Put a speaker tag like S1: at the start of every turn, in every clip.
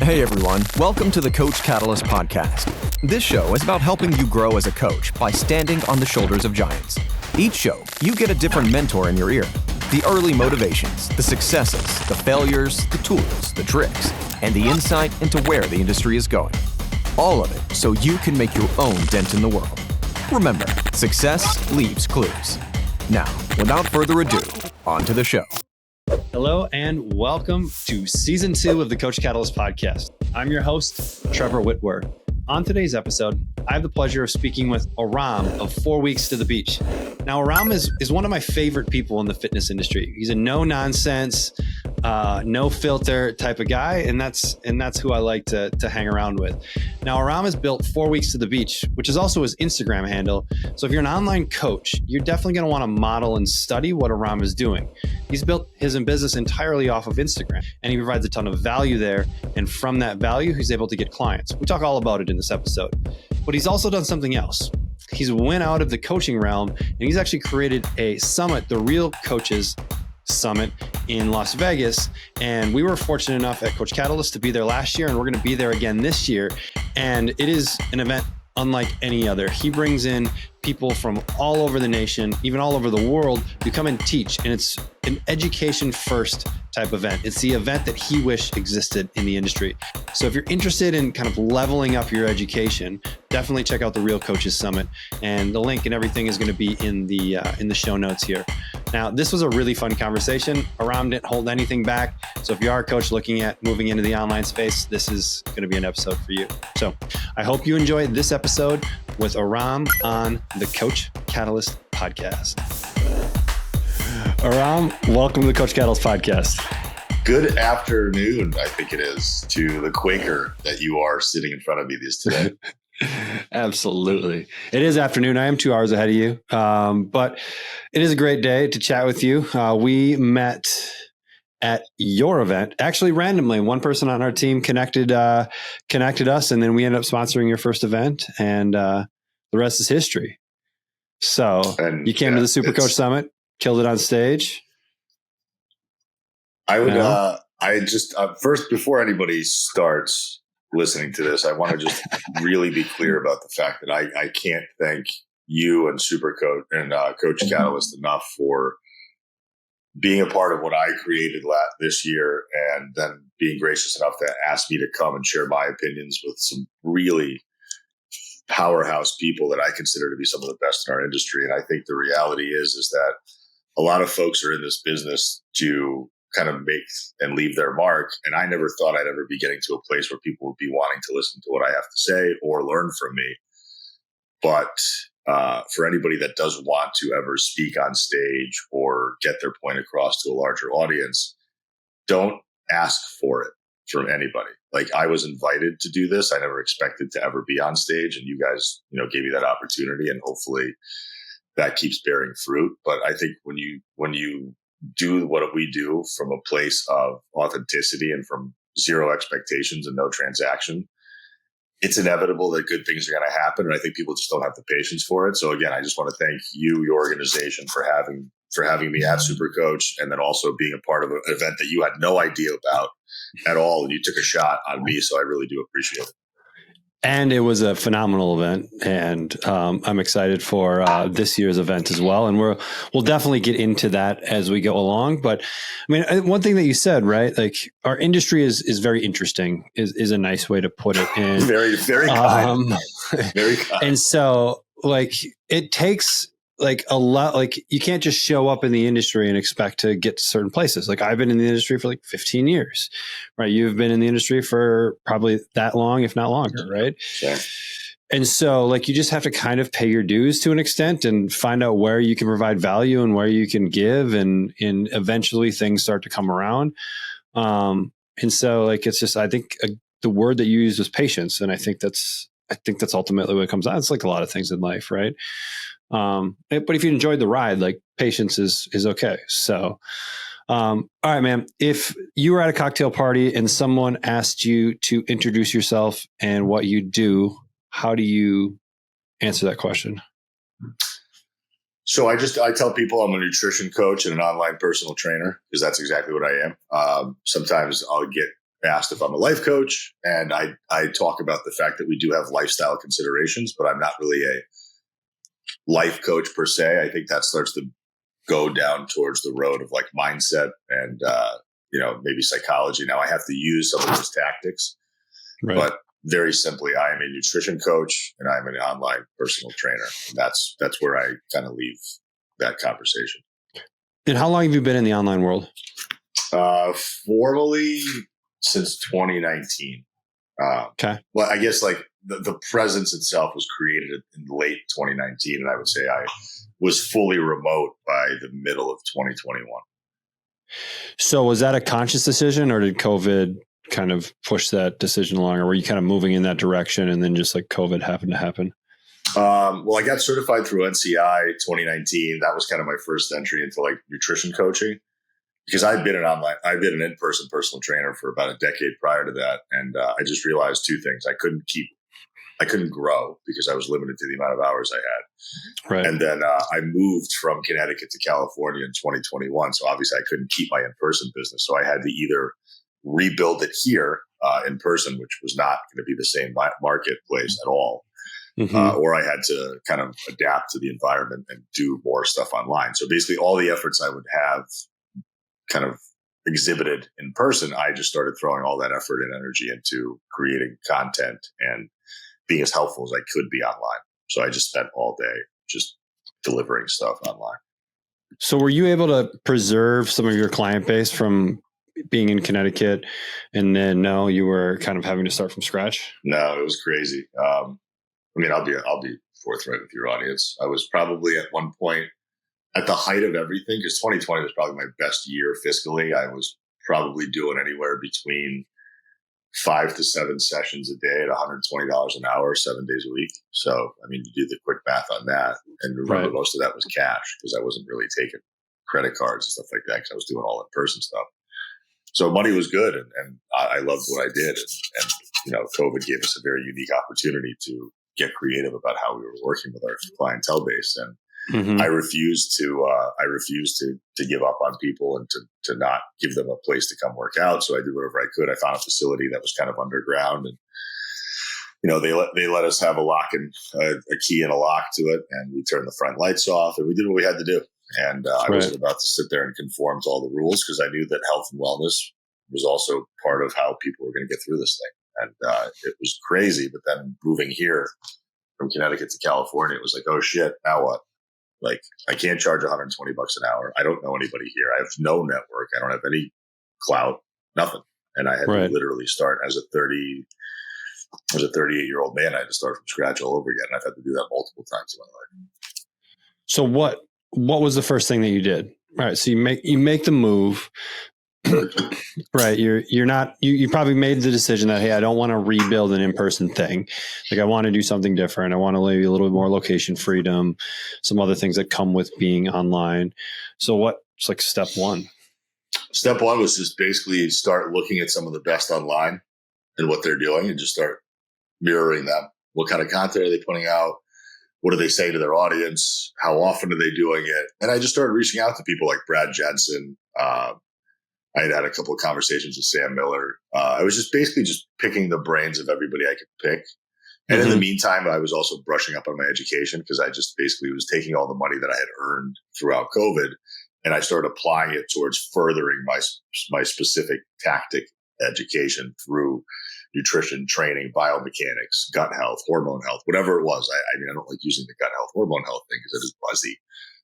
S1: Hey everyone, welcome to the Coach Catalyst podcast. This show is about helping you grow as a coach by standing on the shoulders of giants. Each show, you get a different mentor in your ear. The early motivations, the successes, the failures, the tools, the tricks, and the insight into where the industry is going. All of it so you can make your own dent in the world. Remember, success leaves clues. Now, without further ado, on to the show.
S2: Hello and welcome to Season 2 of the Coach Catalyst podcast. I'm your host, Trevor Whitwer. On today's episode, I have the pleasure of speaking with Aram of 4 Weeks to the Beach. Now, Aram is one of my favorite people in the fitness industry. He's a no-nonsense, no filter type of guy, and that's who I like to hang around with. Now, Aram has built 4 Weeks to the Beach, which is also his Instagram handle. So if you're an online coach, you're definitely going to want to model and study what Aram is doing. He's built his business entirely off of Instagram, and he provides a ton of value there. And from that value, he's able to get clients. We talk all about it in this episode. But he's also done something else. He's went out of the coaching realm, and he's actually created a summit, the Real Coaches Summit in Las Vegas. And we were fortunate enough at Coach Catalyst to be there last year, and we're going to be there again this year. And it is an event unlike any other. He brings in people from all over the nation, even all over the world, to come and teach. And it's an education first type event. It's the event that he wished existed in the industry. So if you're interested in kind of leveling up your education, definitely check out the Real Coaches Summit. And the link and everything is going to be in the show notes here. Now, this was a really fun conversation. Aram didn't hold anything back. So if you are a coach looking at moving into the online space, this is going to be an episode for you. So I hope you enjoyed this episode with Aram on the Coach Catalyst podcast. Aram, welcome to the Coach Catalyst podcast.
S3: Good afternoon, I think it is, to the Quaker that you are sitting in front of me today.
S2: Absolutely. It is afternoon. I am 2 hours ahead of you. But it is a great day to chat with you. We met at your event. Actually, randomly, one person on our team connected us, and then we ended up sponsoring your first event, and the rest is history. So you came to the Super Coach Summit, killed it on stage.
S3: I would, first, before anybody starts listening to this, I want to just really be clear about the fact that I can't thank you and Supercoach and Coach Catalyst enough for being a part of what I created this year, and then being gracious enough to ask me to come and share my opinions with some really powerhouse people that I consider to be some of the best in our industry. And I think the reality is that a lot of folks are in this business to kind of make and leave their mark. And I never thought I'd ever be getting to a place where people would be wanting to listen to what I have to say or learn from me. But for anybody that does want to ever speak on stage or get their point across to a larger audience, don't ask for it from anybody. Like, I was invited to do this. I never expected to ever be on stage, and you guys, gave me that opportunity, and hopefully that keeps bearing fruit. But I think when you do what we do from a place of authenticity and from zero expectations and no transaction, it's inevitable that good things are going to happen. And I think people just don't have the patience for it. So again, I just want to thank you, your organization, for having me at Supercoach, and then also being a part of an event that you had no idea about at all. And you took a shot on me. So I really do appreciate it.
S2: And it was a phenomenal event, and I'm excited for this year's event as well. And we'll definitely get into that as we go along. But I mean, one thing that you said, right? Like, our industry is very interesting, is a nice way to put it. And
S3: very, very kind. Very kind.
S2: And so, like, it takes like a lot. Like, you can't just show up in the industry and expect to get to certain places. Like, I've been in the industry for like 15 years, right? You've been in the industry for probably that long, if not longer, right?
S3: Sure.
S2: And so, like, you just have to kind of pay your dues to an extent and find out where you can provide value and where you can give, and eventually things start to come around. And so, like, it's just, I think the word that you used was patience, and I think that's ultimately what comes out. It's like a lot of things in life, right? But if you enjoyed the ride, like, patience is okay. So, all right, man, if you were at a cocktail party and someone asked you to introduce yourself and what you do, how do you answer that question?
S3: So I tell people I'm a nutrition coach and an online personal trainer, because that's exactly what I am. Sometimes I'll get asked if I'm a life coach, and I talk about the fact that we do have lifestyle considerations, but I'm not really a life coach per se. I think that starts to go down towards the road of like mindset and, maybe psychology. Now I have to use some of those tactics, but very simply, I am a nutrition coach and I'm an online personal trainer. And that's where I kind of leave that conversation.
S2: And how long have you been in the online world?
S3: Formally since 2019.
S2: Okay.
S3: Well, I guess like the presence itself was created in late 2019. And I would say I was fully remote by the middle of 2021.
S2: So was that a conscious decision, or did COVID kind of push that decision along, or were you kind of moving in that direction and then just like COVID happened to happen?
S3: Well, I got certified through NCI 2019. That was kind of my first entry into like nutrition coaching, because I've been an in-person personal trainer for about a decade prior to that. And I just realized two things. I couldn't grow because I was limited to the amount of hours I had.
S2: Right.
S3: And then I moved from Connecticut to California in 2021. So obviously I couldn't keep my in-person business. So I had to either rebuild it here in person, which was not going to be the same marketplace at all. Or I had to kind of adapt to the environment and do more stuff online. So basically all the efforts I would have kind of exhibited in person, I just started throwing all that effort and energy into creating content and being as helpful as I could be online. So I just spent all day just delivering stuff online.
S2: So were you able to preserve some of your client base from being in Connecticut, and then now you were kind of having to start from scratch?
S3: No, it was crazy. I'll be forthright with your audience. I was probably at one point at the height of everything, because 2020 was probably my best year fiscally. I was probably doing anywhere between 5 to 7 sessions a day at $120 an hour, 7 days a week. So, I mean, you do the quick math on that. And remember, most of that was cash because I wasn't really taking credit cards and stuff like that because I was doing all in-person stuff. So money was good, and I loved what I did. And COVID gave us a very unique opportunity to get creative about how we were working with our clientele base. And I refused to give up on people and to not give them a place to come work out. So I did whatever I could. I found a facility that was kind of underground, and they let us have a key and a lock to it, and we turned the front lights off, and we did what we had to do. And I wasn't about to sit there and conform to all the rules, because I knew that health and wellness was also part of how people were going to get through this thing. And it was crazy. But then moving here from Connecticut to California, it was like, oh shit, now what? Like, I can't charge $120 an hour. I don't know anybody here. I have no network. I don't have any clout, nothing. And I had to literally start as a 38-year-old man. I had to start from scratch all over again. And I've had to do that multiple times in my life.
S2: So what was the first thing that you did? All right. So you make the move, right? You probably made the decision that, hey, I don't want to rebuild an in-person thing. Like, I want to do something different. I want to leave a little bit more location freedom, some other things that come with being online. So what's like step one?
S3: Step one was just basically start looking at some of the best online and what they're doing, and just start mirroring them. What kind of content are they putting out? What do they say to their audience? How often are they doing it? And I just started reaching out to people like Brad Jensen. I had a couple of conversations with Sam Miller. I was just basically just picking the brains of everybody I could pick. And in the meantime, I was also brushing up on my education, because I just basically was taking all the money that I had earned throughout COVID, and I started applying it towards furthering my specific tactic education through nutrition, training, biomechanics, gut health, hormone health, whatever it was. I mean, I don't like using the gut health, hormone health thing because it is buzzy,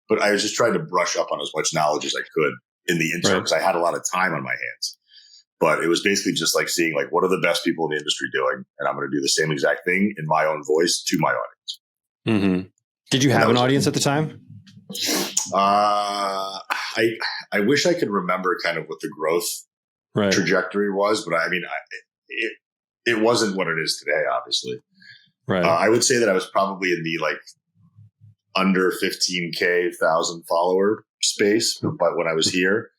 S3: but I was just trying to brush up on as much knowledge as I could in the interim, because I had a lot of time on my hands. But it was basically just like seeing, like, what are the best people in the industry doing? And I'm going to do the same exact thing in my own voice to my audience.
S2: Did you have an audience at the time?
S3: I wish I could remember kind of what the growth trajectory was, but I mean, it wasn't what it is today, obviously. Right. I would say that I was probably in the like under 15K 1,000 follower space, but when I was here,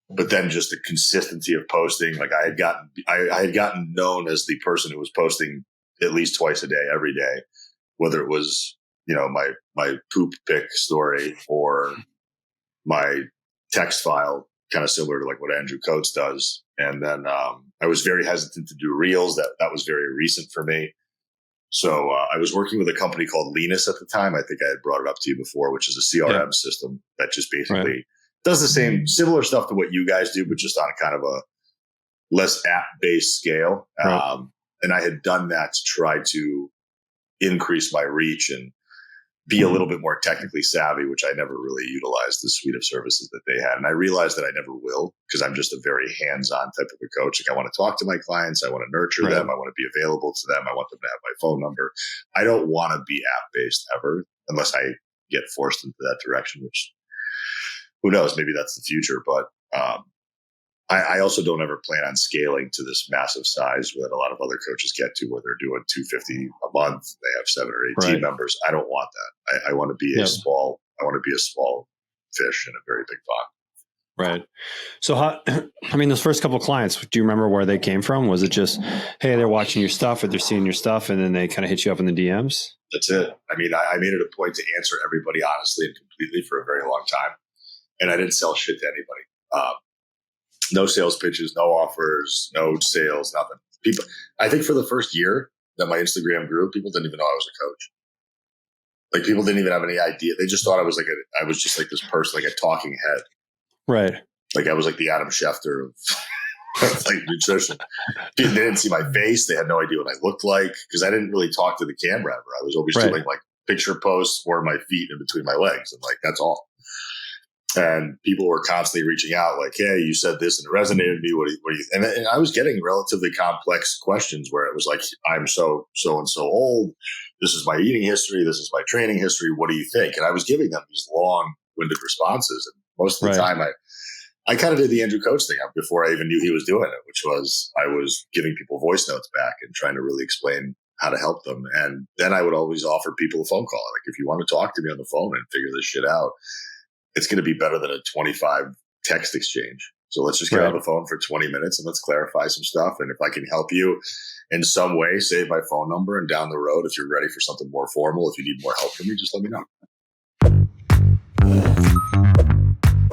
S3: but then just the consistency of posting, like I had gotten known as the person who was posting at least twice a day, every day, whether it was, my poop pic story or my text file kind of similar to like what Andrew Coates does. And then I was very hesitant to do reels. That was very recent for me. So I was working with a company called Linus at the time. I think I had brought it up to you before, which is a CRM system that just basically does the similar stuff to what you guys do, but just on a kind of a less app-based scale.
S2: Right.
S3: And I had done that to try to increase my reach and be a little bit more technically savvy, which I never really utilized the suite of services that they had. And I realized that I never will, because I'm just a very hands-on type of a coach. Like, I want to talk to my clients. I want to nurture them. I want to be available to them. I want them to have my phone number. I don't want to be app-based ever, unless I get forced into that direction, which who knows, maybe that's the future. But I also don't ever plan on scaling to this massive size that a lot of other coaches get to, where they're doing $250 a month. They have 7 or 8 team members. I don't want that. I want to be a small fish in a very big pond.
S2: Right. So those first couple of clients, do you remember where they came from? Was it just, hey, they're watching your stuff or they're seeing your stuff and then they kind of hit you up in the DMs?
S3: That's it. I mean, I made it a point to answer everybody honestly and completely for a very long time. And I didn't sell shit to anybody. No sales pitches, no offers, no sales, nothing. People, I think for the first year that my Instagram grew, people didn't even know I was a coach. Like, people didn't even have any idea. They just thought I was just like this person, like a talking head. Right. Like, I was like the Adam Schefter of like nutrition. They didn't see my face. They had no idea what I looked like, because I didn't really talk to the camera ever. I was always doing like picture posts or my feet in between my legs. And like, that's all. And people were constantly reaching out like, hey, you said this and it resonated with me. What do you, and I was getting relatively complex questions where it was like, I'm so and so old. This is my eating history. This is my training history. What do you think? And I was giving them these long-winded responses. And most of the time I kind of did the Andrew Coates thing before I even knew he was doing it, which was I was giving people voice notes back and trying to really explain how to help them. And then I would always offer people a phone call. Like, if you want to talk to me on the phone and figure this shit out, it's going to be better than a 25 text exchange. So let's just get on the phone for 20 minutes and let's clarify some stuff. And if I can help you in some way, save my phone number. And down the road, if you're ready for something more formal, if you need more help from me, just let me know.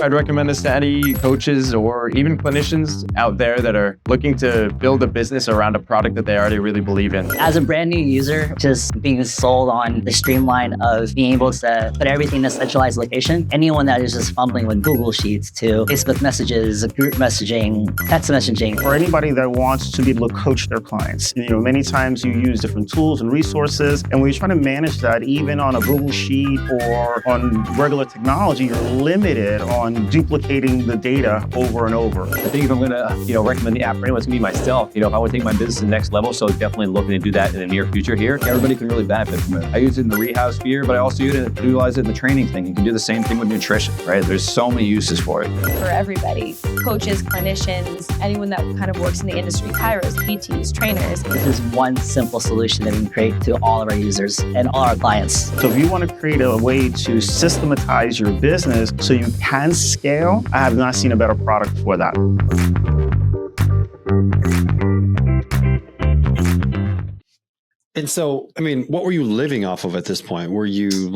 S4: I'd recommend this to any coaches or even clinicians out there that are looking to build a business around a product that they already really believe in.
S5: As a brand new user, just being sold on the streamline of being able to put everything in a centralized location, anyone that is just fumbling with Google Sheets to Facebook messages, group messaging, text messaging.
S6: For anybody that wants to be able to coach their clients, many times you use different tools and resources, and when you're trying to manage that, even on a Google Sheet or on regular technology, you're limited on duplicating the data over and over.
S7: I think if I'm going to, recommend the app for anyone, it's going to be myself. If I want to take my business to the next level, so definitely looking to do that in the near future here. Everybody can really benefit from it. I use it in the rehab sphere, but I also utilize it in the training thing. You can do the same thing with nutrition, right? There's so many uses for it.
S8: For everybody, coaches, clinicians, anyone that kind of works in the industry, chiros, PTs, trainers.
S5: This is one simple solution that we can create to all of our users and all our clients.
S6: So if you want to create a way to systematize your business so you can scale, I have not seen a better product for that.
S2: And so, what were you living off of at this point? Were you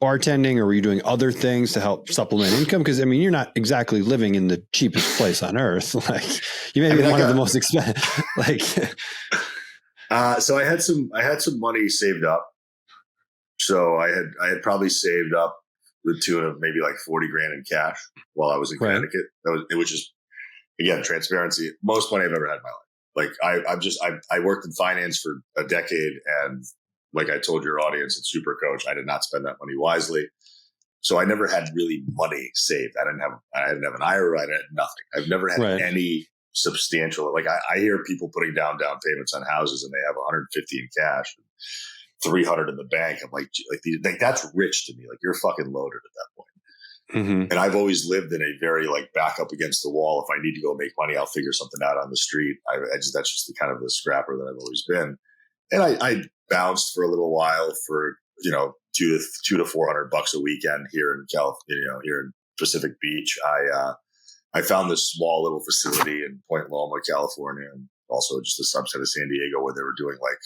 S2: bartending, or were you doing other things to help supplement income? Because you're not exactly living in the cheapest place on earth. Like, you may be one of the most expensive.
S3: So I had some money saved up. So I had probably saved up the tune of maybe like 40 grand in cash while I was in Connecticut. Which is, again, transparency, most money I've ever had in my life. Like, I worked in finance for a decade, and like I told your audience at Supercoach, I did not spend that money wisely. So I never had really money saved. I didn't have an IRA. I had nothing. I've never had any substantial, like I hear people putting down payments on houses and they have 150 in cash, 300 in the bank. I'm like that's rich to me. Like, you're fucking loaded at that point. Mm-hmm. And I've always lived in a very like back up against the wall. If I need to go make money, I'll figure something out on the street. That's just the kind of the scrapper that I've always been. And I bounced for a little while for, $200 to $400 a weekend here in California, here in Pacific Beach. I found this small little facility in Point Loma, California, and also just a subset of San Diego, where they were doing like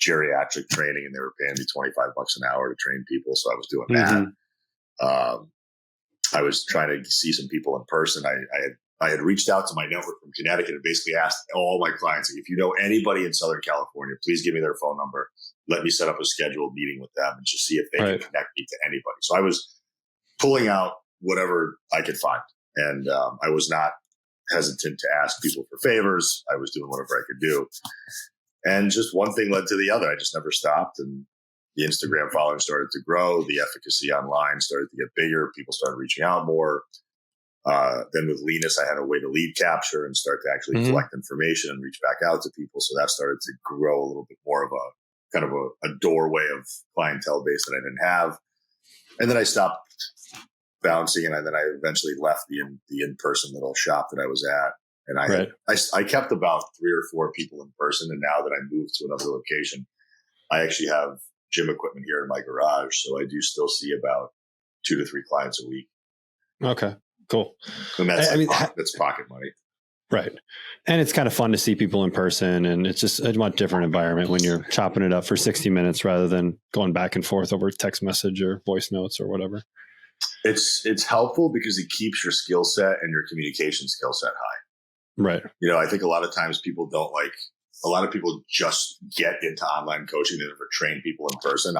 S3: geriatric training, and they were paying me $25 an hour to train people. So I was doing that. I was trying to see some people in person. I had reached out to my network from Connecticut and basically asked all my clients, like, if you know anybody in Southern California, please give me their phone number. Let me set up a scheduled meeting with them and just see if they can connect me to anybody. So I was pulling out whatever I could find. And I was not hesitant to ask people for favors. I was doing whatever I could do. And just one thing led to the other. I just never stopped. And the Instagram following started to grow. The efficacy online started to get bigger. People started reaching out more. Then with Linus, I had a way to lead capture and start to actually collect information and reach back out to people. So that started to grow a little bit more of a kind of a doorway of clientele base that I didn't have. And then I stopped bouncing, and then I eventually left the in-person little shop that I was at. And I kept about 3 or 4 people in person. And now that I moved to another location, I actually have gym equipment here in my garage. So I do still see about 2 to 3 clients a week.
S2: Okay. Cool.
S3: And that's that's pocket money.
S2: Right. And it's kind of fun to see people in person, and it's just a much different environment when you're chopping it up for 60 minutes rather than going back and forth over text message or voice notes or whatever.
S3: It's helpful because it keeps your skill set and your communication skill set high.
S2: Right.
S3: I think a lot of times a lot of people just get into online coaching. They never train people in person.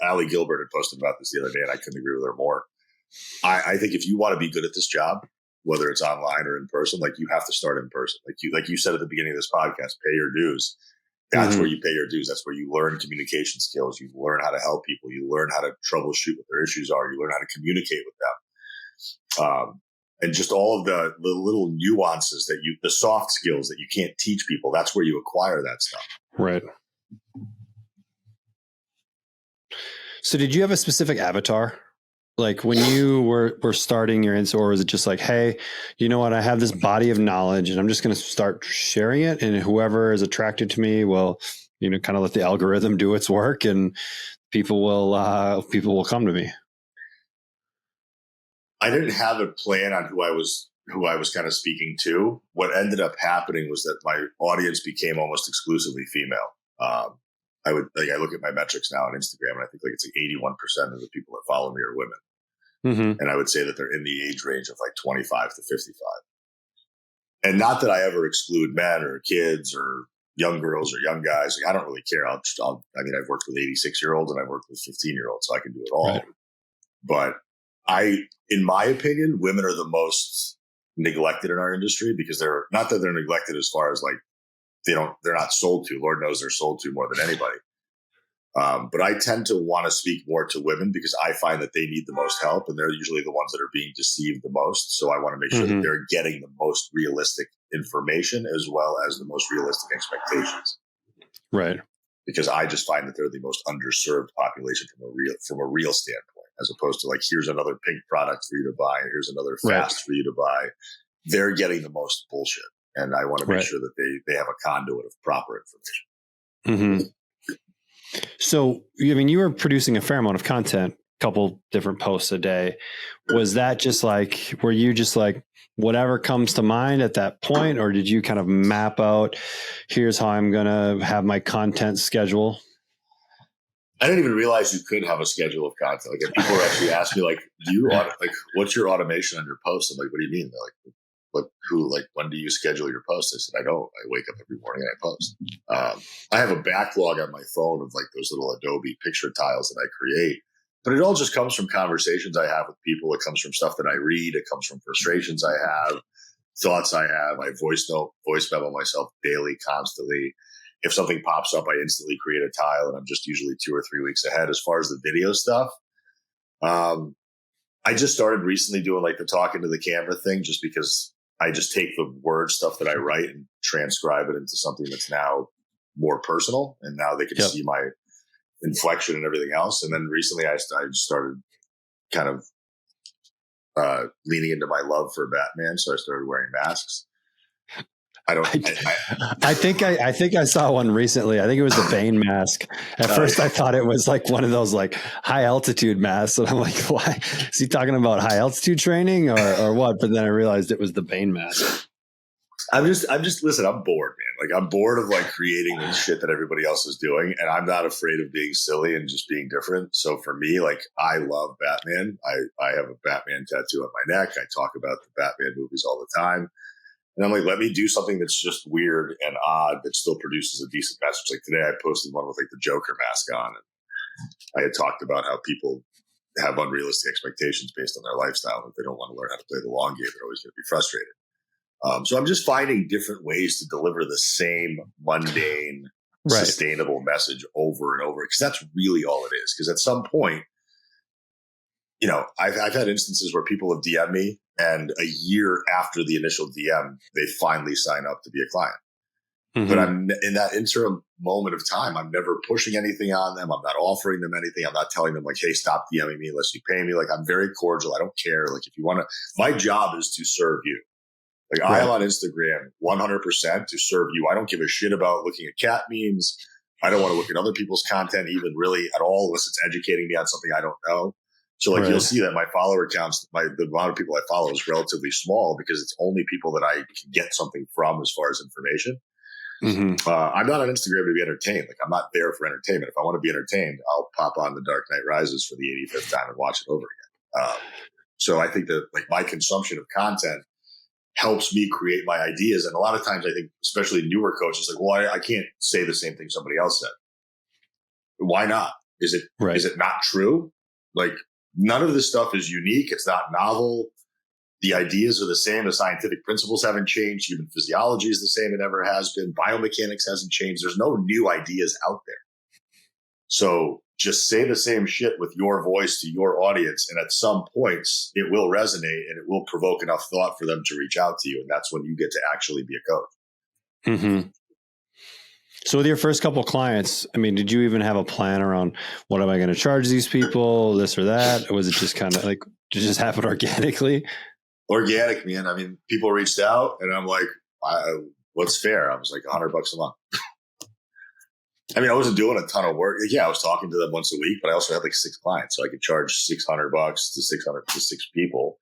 S3: Allie Gilbert had posted about this the other day, and I couldn't agree with her more. I think if you want to be good at this job, whether it's online or in person, like, you have to start in person. Like you said at the beginning of this podcast, pay your dues. That's where you pay your dues. That's where you learn communication skills. You learn how to help people. You learn how to troubleshoot what their issues are. You learn how to communicate with them. And just all of the little nuances the soft skills that you can't teach people. That's where you acquire that stuff.
S2: Right. So did you have a specific avatar? Like when you were starting your Insta, or was it just like, hey, you know what? I have this body of knowledge and I'm just going to start sharing it. And whoever is attracted to me will, kind of let the algorithm do its work, and people will come to me. I didn't have a plan on who I was kind of speaking to. What ended up happening was that my audience became almost exclusively female. I look at my metrics now on Instagram, and I think it's 81% of the people that follow me are women. Mm-hmm. And I would say that they're in the age range of 25 to 55. And not that I ever exclude men or kids or young girls or young guys. I don't really care. I've worked with 86-year-olds and I've worked with 15-year-olds, so I can do it all. Right. But in my opinion, women are the most neglected in our industry, because they're not that they're neglected as far as they're not sold to. Lord knows they're sold to more than anybody. But I tend to want to speak more to women because I find that they need the most help, and they're usually the ones that are being deceived the most. So I want to make sure that they're getting the most realistic information as well as the most realistic expectations. Right. Because I just find that they're the most underserved population from a real standpoint, as opposed to here's another pink product for you to buy, here's another fast for you to buy. They're getting the most bullshit. And I want to make sure that they have a conduit of proper information. Mm-hmm. So, you were producing a fair amount of content, a couple different posts a day. Was that just were you just whatever comes to mind at that point? Or did you kind of map out, here's how I'm going to have my content schedule? I didn't even realize you could have a schedule of content. People actually ask me, what's your automation on your posts? I'm like, what do you mean? They're like, when do you schedule your posts? I said, I don't. I wake up every morning and I post. I have a backlog on my phone of those little Adobe picture tiles that I create, but it all just comes from conversations I have with people. It comes from stuff that I read. It comes from frustrations I have, thoughts I have. I voice memo myself daily, constantly. If something pops up, I instantly create a tile, and I'm just usually 2 or 3 weeks ahead. As far as the video stuff, I just started recently doing the talk into the camera thing, just because I just take the word stuff that I write and transcribe it into something that's now more personal. And now they can see my inflection and everything else. And then recently I started kind of leaning into my love for Batman. So I started wearing masks. I think I saw one recently. I think it was the Bane mask. At first I thought it was one of those high altitude masks. And I'm like, why is he talking about high altitude training or what? But then I realized it was the Bane mask.
S3: listen, I'm bored, man. Like I'm bored of like creating the shit that everybody else is doing. And I'm not afraid of being silly and just being different. So for me, like I love Batman. I have a Batman tattoo on my neck. I talk about the Batman movies all the time. And I'm like, let me do something that's just weird and odd that still produces a decent message. Like today I posted one with like the Joker mask on. And I had talked about how people have unrealistic expectations based on their lifestyle. If they don't want to learn how to play the long game, they're always going to be frustrated. So I'm just finding different ways to deliver the same mundane, sustainable message over and over, because that's really all it is. Because at some point, you know, I've had instances where people have DM'd me, and a year after the initial DM, they finally sign up to be a client. Mm-hmm. But I'm in that interim moment of time, I'm never pushing anything on them. I'm not offering them anything. I'm not telling them like, hey, stop DMing me unless you pay me. Like I'm very cordial. I don't care. Like if you want to, my job is to serve you. Like I am on Instagram 100% to serve you. I don't give a shit about looking at cat memes. I don't want to look at other people's content even really at all unless it's educating me on something I don't know. So like you'll see that my follower counts, the amount of people I follow is relatively small because it's only people that I can get something from as far as information. Mm-hmm. I'm not on Instagram to be entertained. Like I'm not there for entertainment. If I want to be entertained, I'll pop on The Dark Knight Rises for the 85th time and watch it over again. So I think that like my consumption of content helps me create my ideas. And a lot of times I think, especially newer coaches, like, well, I can't say the same thing somebody else said. Why not? Is it not true? Like none of this stuff is unique. It's not novel. The ideas are the same. The scientific principles haven't changed. Human physiology is the same. It never has been. Biomechanics hasn't changed. There's no new ideas out there. So just say the same shit with your voice to your audience. And at some points it will resonate and it will provoke enough thought for them to reach out to you. And that's when you get to actually be a coach.
S2: Mm-hmm. So with your first couple of clients, I mean, did you even have a plan around what am I going to charge these people, this or that? Or was it just kind of like, did it just happen organically?
S3: Organic, man. I mean, people reached out and I'm like, what's fair? I was like $100 a month. I mean, I wasn't doing a ton of work. Yeah, I was talking to them once a week, but I also had like 6 clients. So I could charge $600 to 6 people.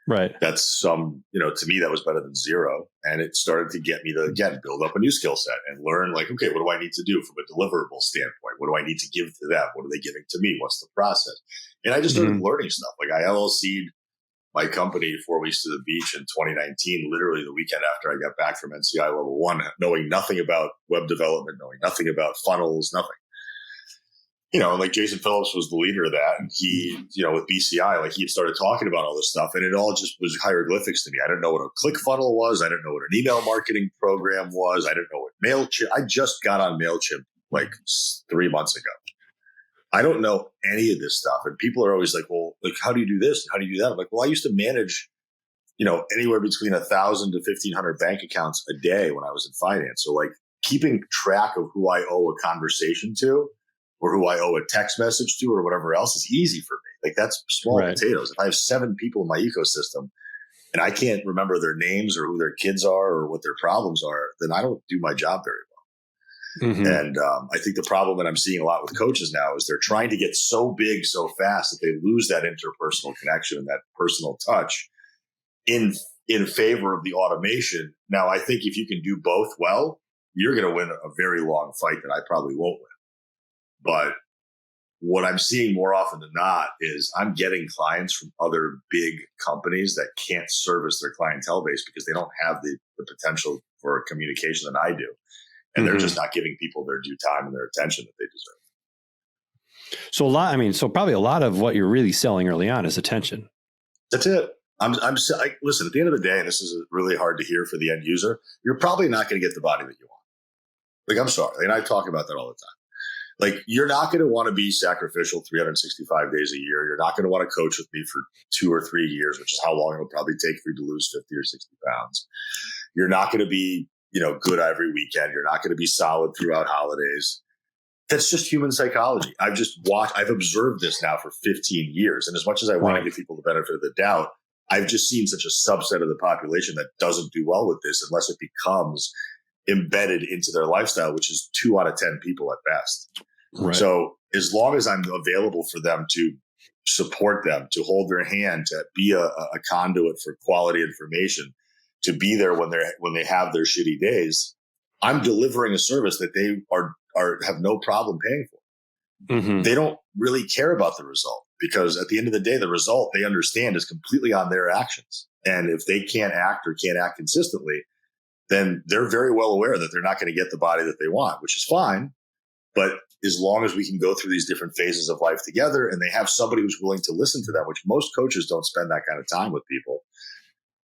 S2: Right.
S3: That's some, you know, to me, that was better than zero. And it started to get me to, again, build up a new skill set and learn like, okay, what do I need to do from a deliverable standpoint? What do I need to give to them? What are they giving to me? What's the process? And I just started learning stuff. Like I LLC'd my company 4 weeks to the beach in 2019, literally the weekend after I got back from NCI level 1, knowing nothing about web development, knowing nothing about funnels, nothing. You know, like Jason Phillips was the leader of that. And he, you know, with BCI, like he had started talking about all this stuff and it all just was hieroglyphics to me. I didn't know what a ClickFunnels was. I didn't know what an email marketing program was. I didn't know what MailChimp. I just got on MailChimp like 3 months ago. I don't know any of this stuff. And people are always like, well, like, how do you do this? How do you do that? I'm like, well, I used to manage, you know, anywhere between 1,000 to 1,500 bank accounts a day when I was in finance. So like keeping track of who I owe a conversation to or who I owe a text message to or whatever else is easy for me. Like that's small potatoes. If I have 7 people in my ecosystem and I can't remember their names or who their kids are or what their problems are, then I don't do my job very well. Mm-hmm. And I think the problem that I'm seeing a lot with coaches now is they're trying to get so big so fast that they lose that interpersonal connection and that personal touch in favor of the automation. Now, I think if you can do both well, you're going to win a very long fight that I probably won't win. But what I'm seeing more often than not is I'm getting clients from other big companies that can't service their clientele base because they don't have the potential for communication that I do. And they're just not giving people their due time and their attention that they deserve.
S2: So probably a lot of what you're really selling early on is attention.
S3: That's it. Listen, at the end of the day, and this is really hard to hear for the end user, you're probably not going to get the body that you want. Like, I'm sorry. And I talk about that all the time. Like, you're not going to want to be sacrificial 365 days a year. You're not going to want to coach with me for 2 or 3 years, which is how long it'll probably take for you to lose 50 or 60 pounds. You're not going to be, you know, good every weekend. You're not going to be solid throughout holidays. That's just human psychology. I've observed this now for 15 years. And as much as I want to give people the benefit of the doubt, I've just seen such a subset of the population that doesn't do well with this unless it becomes embedded into their lifestyle, which is 2 out of 10 people at best. Right. So as long as I'm available for them to support them, to hold their hand, to be a conduit for quality information, to be there when they have their shitty days, I'm delivering a service that they have no problem paying for.
S2: Mm-hmm.
S3: They don't really care about the result, because at the end of the day, the result they understand is completely on their actions. And if they can't act consistently, then they're very well aware that they're not going to get the body that they want, which is fine. But as long as we can go through these different phases of life together, and they have somebody who's willing to listen to them, which most coaches don't spend that kind of time with people.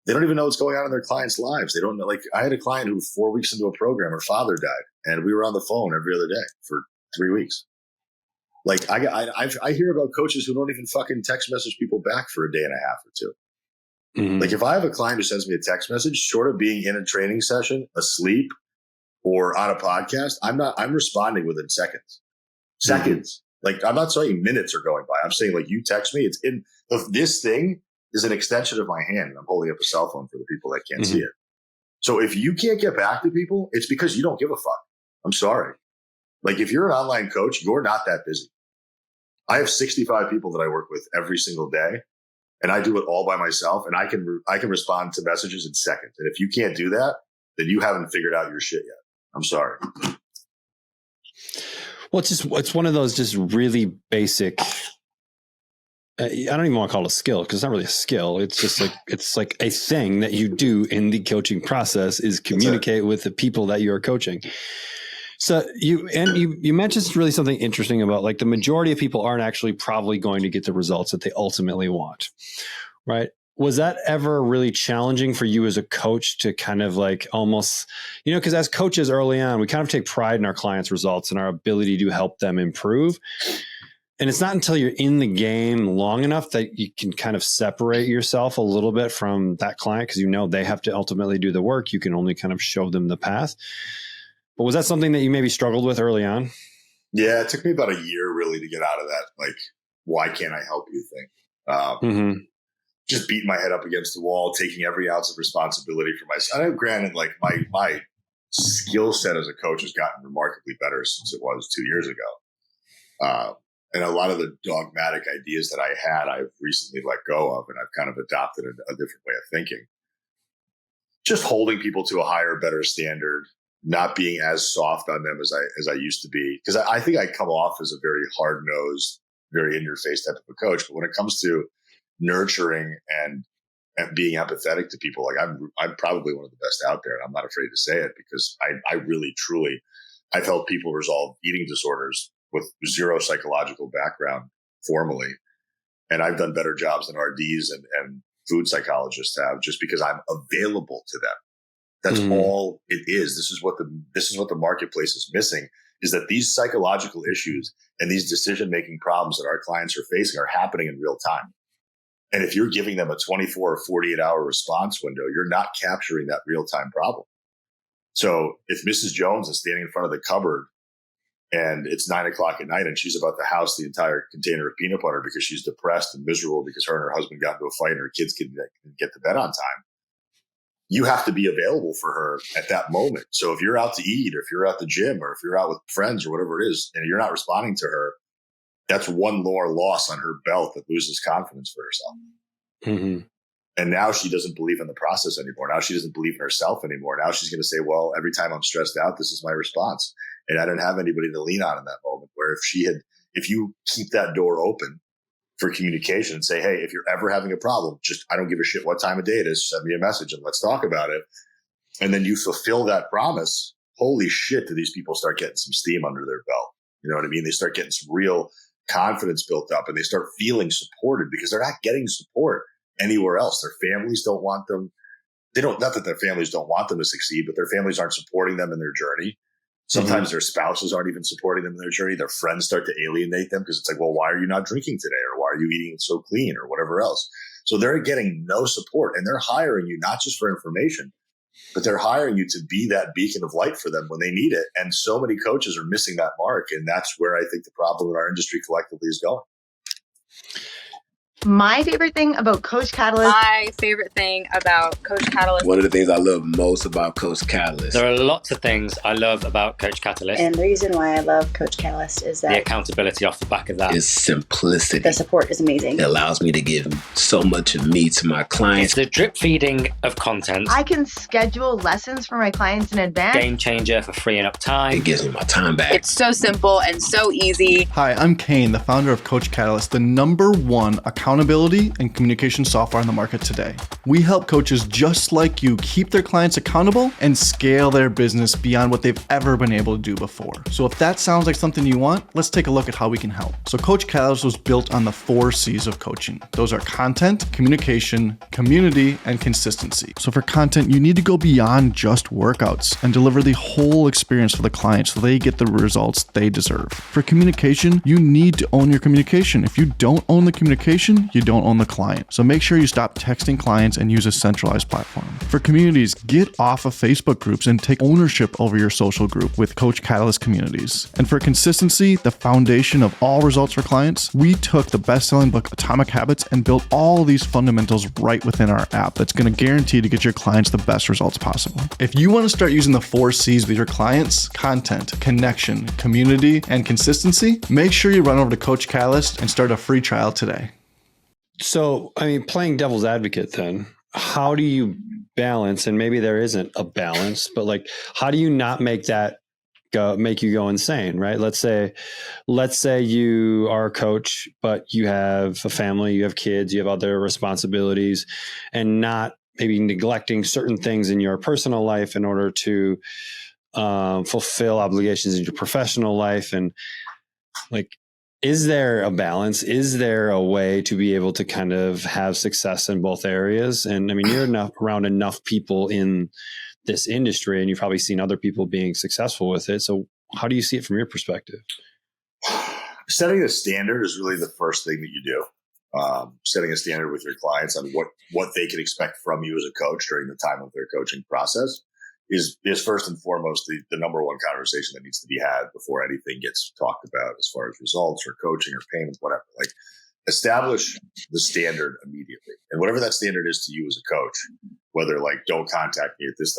S3: They don't even know what's going on in their clients' lives. They don't know. Like, I had a client who 4 weeks into a program, her father died, and we were on the phone every other day for 3 weeks. Like, I hear about coaches who don't even fucking text message people back for a day and a half or two.
S2: Mm-hmm.
S3: Like, if I have a client who sends me a text message, short of being in a training session, asleep, or on a podcast, I'm responding within seconds. Seconds. Like, I'm not saying minutes are going by. I'm saying, like, you text me, this thing is an extension of my hand, and I'm holding up a cell phone for the people that can't see it. So if you can't get back to people, it's because you don't give a fuck. I'm sorry. Like, if you're an online coach, you're not that busy. I have 65 people that I work with every single day, and I do it all by myself, and I can respond to messages in seconds. And if you can't do that, then you haven't figured out your shit yet. I'm sorry.
S2: Well, it's one of those just really basic. I don't even want to call it a skill, because it's not really a skill. It's just like a thing that you do in the coaching process is communicate with the people that you are coaching. So you mentioned really something interesting about, like, the majority of people aren't actually probably going to get the results that they ultimately want, right? Was that ever really challenging for you as a coach to kind of like almost, because as coaches early on, we kind of take pride in our clients' results and our ability to help them improve. And it's not until you're in the game long enough that you can kind of separate yourself a little bit from that client, because they have to ultimately do the work. You can only kind of show them the path. But was that something that you maybe struggled with early on?
S3: Yeah, it took me about a year really to get out of that, like, why can't I help you thing. Just beating my head up against the wall, taking every ounce of responsibility for myself. I know, granted, like, my skill set as a coach has gotten remarkably better since it was 2 years ago. And a lot of the dogmatic ideas that I had, I've recently let go of, and I've kind of adopted a different way of thinking. Just holding people to a higher, better standard, not being as soft on them as I used to be. Because I think I come off as a very hard-nosed, very in-your-face type of a coach. But when it comes to nurturing and being empathetic to people, like, I'm probably one of the best out there, and I'm not afraid to say it, because I really, truly, I've helped people resolve eating disorders with zero psychological background formally. And I've done better jobs than RDs and food psychologists have, just because I'm available to them. That's all it is. This is what the marketplace is missing, is that these psychological issues and these decision-making problems that our clients are facing are happening in real time. And if you're giving them a 24 or 48-hour response window, you're not capturing that real-time problem. So if Mrs. Jones is standing in front of the cupboard and it's 9 o'clock at night and she's about to house the entire container of peanut butter because she's depressed and miserable because her and her husband got into a fight and her kids couldn't get to bed on time, you have to be available for her at that moment. So if you're out to eat, or if you're at the gym, or if you're out with friends or whatever it is, and you're not responding to her, that's one more loss on her belt that loses confidence for herself.
S2: Mm-hmm.
S3: And now she doesn't believe in the process anymore. Now she doesn't believe in herself anymore. Now she's going to say, well, every time I'm stressed out, this is my response. And I didn't have anybody to lean on in that moment. Where if you keep that door open for communication and say, hey, if you're ever having a problem, I don't give a shit what time of day it is, send me a message and let's talk about it. And then you fulfill that promise. Holy shit, do these people start getting some steam under their belt? You know what I mean? They start getting some real confidence built up, and they start feeling supported, because they're not getting support anywhere else. Their families don't want them. Not that their families don't want them to succeed, but their families aren't supporting them in their journey. Sometimes their spouses aren't even supporting them in their journey. Their friends start to alienate them, because it's like, well, why are you not drinking today? Or why are you eating so clean, or whatever else? So they're getting no support, and they're hiring you not just for information, but they're hiring you to be that beacon of light for them when they need it. And so many coaches are missing that mark. And that's where I think the problem in our industry collectively is going.
S9: My favorite thing about Coach Catalyst.
S10: My favorite thing about Coach Catalyst.
S11: One of the things I love most about Coach Catalyst.
S12: There are lots of things I love about Coach Catalyst.
S13: And the reason why I love Coach Catalyst is that
S12: the accountability off the back of that
S11: is simplicity.
S13: The support is amazing.
S11: It allows me to give so much of me to my clients.
S12: It's the drip feeding of content.
S9: I can schedule lessons for my clients in advance.
S12: Game changer for freeing up time.
S11: It gives me my time back.
S10: It's so simple and so easy.
S14: Hi, I'm Kane, the founder of Coach Catalyst, the #1 accountability and communication software on the market today. We help coaches just like you keep their clients accountable and scale their business beyond what they've ever been able to do before. So if that sounds like something you want, let's take a look at how we can help. So Coach Catalyst was built on the 4 C's of coaching. Those are content, communication, community, and consistency. So for content, you need to go beyond just workouts and deliver the whole experience for the client so they get the results they deserve. For communication, you need to own your communication. If you don't own the communication, you don't own the client. So make sure you stop texting clients and use a centralized platform. For communities, get off of Facebook groups and take ownership over your social group with Coach Catalyst communities. And for consistency, the foundation of all results for clients, we took the best-selling book Atomic Habits and built all these fundamentals right within our app that's going to guarantee to get your clients the best results possible. If you want to start using the 4 C's with your clients, content, connection, community, and consistency, make sure you run over to Coach Catalyst and start a free trial today.
S2: So, I mean, playing devil's advocate then, how do you balance, and maybe there isn't a balance, but like, how do you not make that make you go insane, right? Let's say you are a coach, but you have a family, you have kids, you have other responsibilities, and not maybe neglecting certain things in your personal life in order to fulfill obligations in your professional life. And like, is there a balance? Is there a way to be able to kind of have success in both areas? And I mean, you're around enough people in this industry, and you've probably seen other people being successful with it. So how do you see it from your perspective?
S3: Setting a standard is really the first thing that you do. Setting a standard with your clients on what they can expect from you as a coach during the time of their coaching process is first and foremost the #1 conversation that needs to be had before anything gets talked about as far as results or coaching or payments, whatever. Like, establish the standard immediately. And whatever that standard is to you as a coach, whether like, don't contact me at this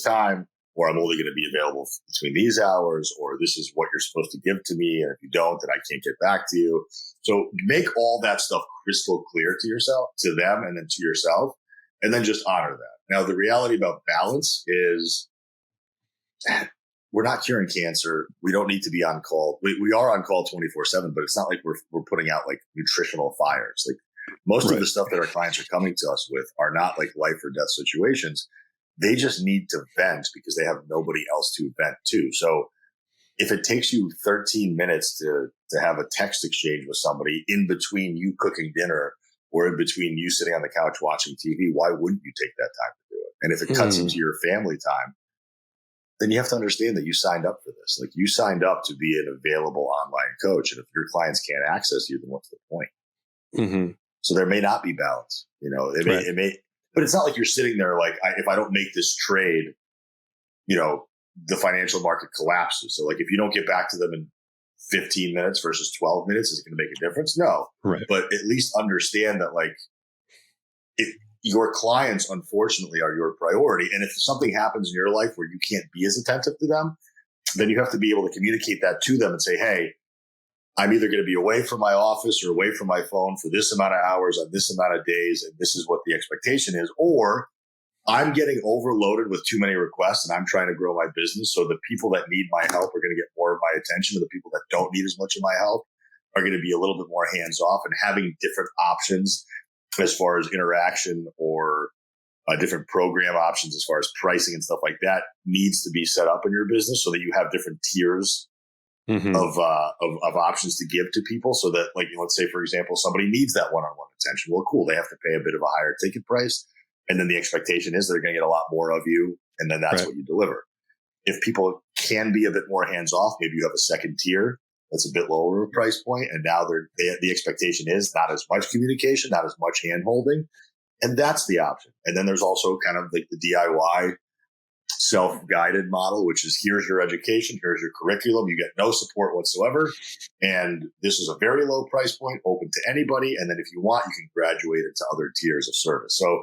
S3: time, or I'm only going to be available between these hours, or this is what you're supposed to give to me, and if you don't, then I can't get back to you. So make all that stuff crystal clear to yourself, to them, and then to yourself, and then just honor that. Now, the reality about balance is we're not curing cancer. We don't need to be on call. We are on call 24/7, but it's not like we're putting out like nutritional fires. Like, most of the stuff that our clients are coming to us with are not like life or death situations. They just need to vent because they have nobody else to vent to. So if it takes you 13 minutes to have a text exchange with somebody in between you cooking dinner or in between you sitting on the couch watching TV, why wouldn't you take that time to do it? And if it cuts into your family time, then you have to understand that you signed up for this. Like, you signed up to be an available online coach. And if your clients can't access you, then what's the point? Mm-hmm. So there may not be balance, it may, but it's not like you're sitting there like, if I don't make this trade, the financial market collapses. So like, if you don't get back to them in 15 minutes versus 12 minutes, is it going to make a difference? No. Right. But at least understand that, like, your clients, unfortunately, are your priority. And if something happens in your life where you can't be as attentive to them, then you have to be able to communicate that to them and say, hey, I'm either going to be away from my office or away from my phone for this amount of hours on this amount of days, and this is what the expectation is. Or I'm getting overloaded with too many requests and I'm trying to grow my business. So the people that need my help are going to get more of my attention, and the people that don't need as much of my help are going to be a little bit more hands off. And having different options as far as interaction or different program options as far as pricing and stuff like that needs to be set up in your business so that you have different tiers of options to give to people, so that, like, let's say, for example, somebody needs that one-on-one attention. Well, cool. They have to pay a bit of a higher ticket price. And then the expectation is they're going to get a lot more of you. And then that's what you deliver. If people can be a bit more hands off, maybe you have a second tier that's a bit lower price point. And now the expectation is not as much communication, not as much hand holding. And that's the option. And then there's also kind of like the DIY self-guided model, which is here's your education, here's your curriculum, you get no support whatsoever, and this is a very low price point, open to anybody, and then if you want, you can graduate into other tiers of service. So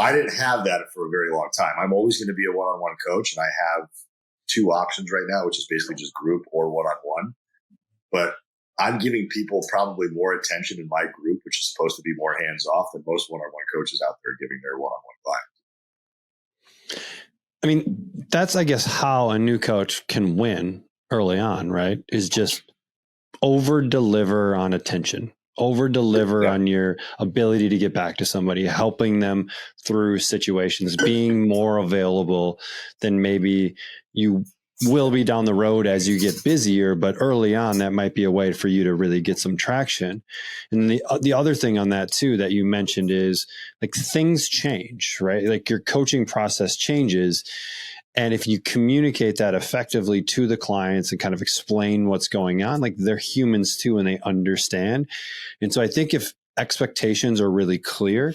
S3: I didn't have that for a very long time. I'm always going to be a one-on-one coach, and I have two options right now, which is basically just group or one-on-one. But I'm giving people probably more attention in my group, which is supposed to be more hands-off, than most one-on-one coaches out there giving their one-on-one clients.
S2: I mean, that's, I guess, how a new coach can win early on, right? Is just over-deliver on attention, over-deliver on your ability to get back to somebody, helping them through situations, being more available than maybe you will be down the road as you get busier, but early on, that might be a way for you to really get some traction. And the other thing on that too, that you mentioned is like things change, right? Like your coaching process changes. And if you communicate that effectively to the clients and kind of explain what's going on, like they're humans too, and they understand. And so I think if expectations are really clear,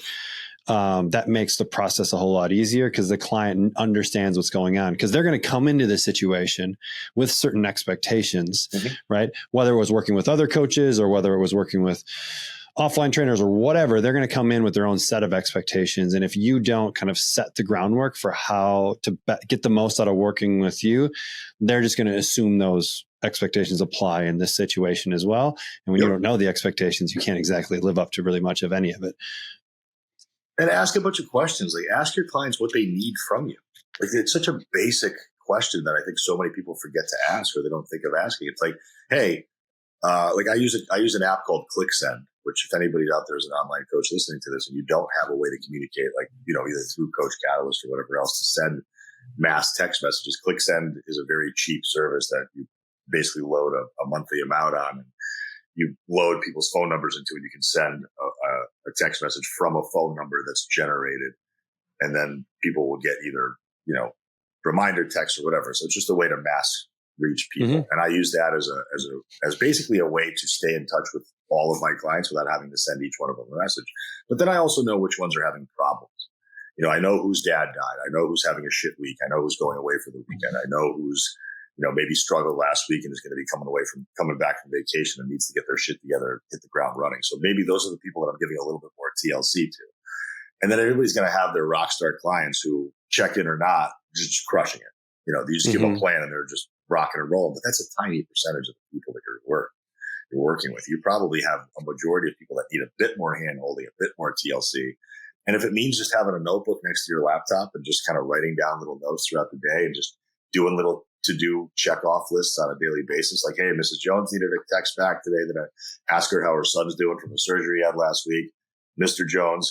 S2: that makes the process a whole lot easier because the client understands what's going on, because they're going to come into this situation with certain expectations, right? Whether it was working with other coaches or whether it was working with offline trainers or whatever, they're going to come in with their own set of expectations. And if you don't kind of set the groundwork for how to get the most out of working with you, they're just going to assume those expectations apply in this situation as well. And when you don't know the expectations, you can't exactly live up to really much of any of it.
S3: And ask a bunch of questions. Like, ask your clients what they need from you. Like, it's such a basic question that I think so many people forget to ask, or they don't think of asking. It's like, hey, like I use an app called ClickSend, which if anybody out there is an online coach listening to this and you don't have a way to communicate, like, either through Coach Catalyst or whatever else, to send mass text messages, ClickSend is a very cheap service that you basically load a monthly amount on, and you load people's phone numbers into it. You can send a text message from a phone number that's generated, and then people will get either, reminder text or whatever. So it's just a way to mass reach people. And I use that as basically a way to stay in touch with all of my clients without having to send each one of them a message. But then I also know which ones are having problems. I know whose dad died. I know who's having a shit week. I know who's going away for the weekend. I know who's maybe struggled last week and is going to be coming back from vacation and needs to get their shit together, hit the ground running. So maybe those are the people that I'm giving a little bit more TLC to. And then everybody's going to have their rock star clients who, check in or not, just crushing it. You just give them a plan and they're just rocking and rolling. But that's a tiny percentage of the people that you're working with. You probably have a majority of people that need a bit more hand-holding, a bit more TLC. And if it means just having a notebook next to your laptop and just kind of writing down little notes throughout the day and just doing little to-do check-off lists on a daily basis, like, hey, Mrs. Jones needed a text back today that I asked her how her son's doing from the surgery he had last week. Mr. Jones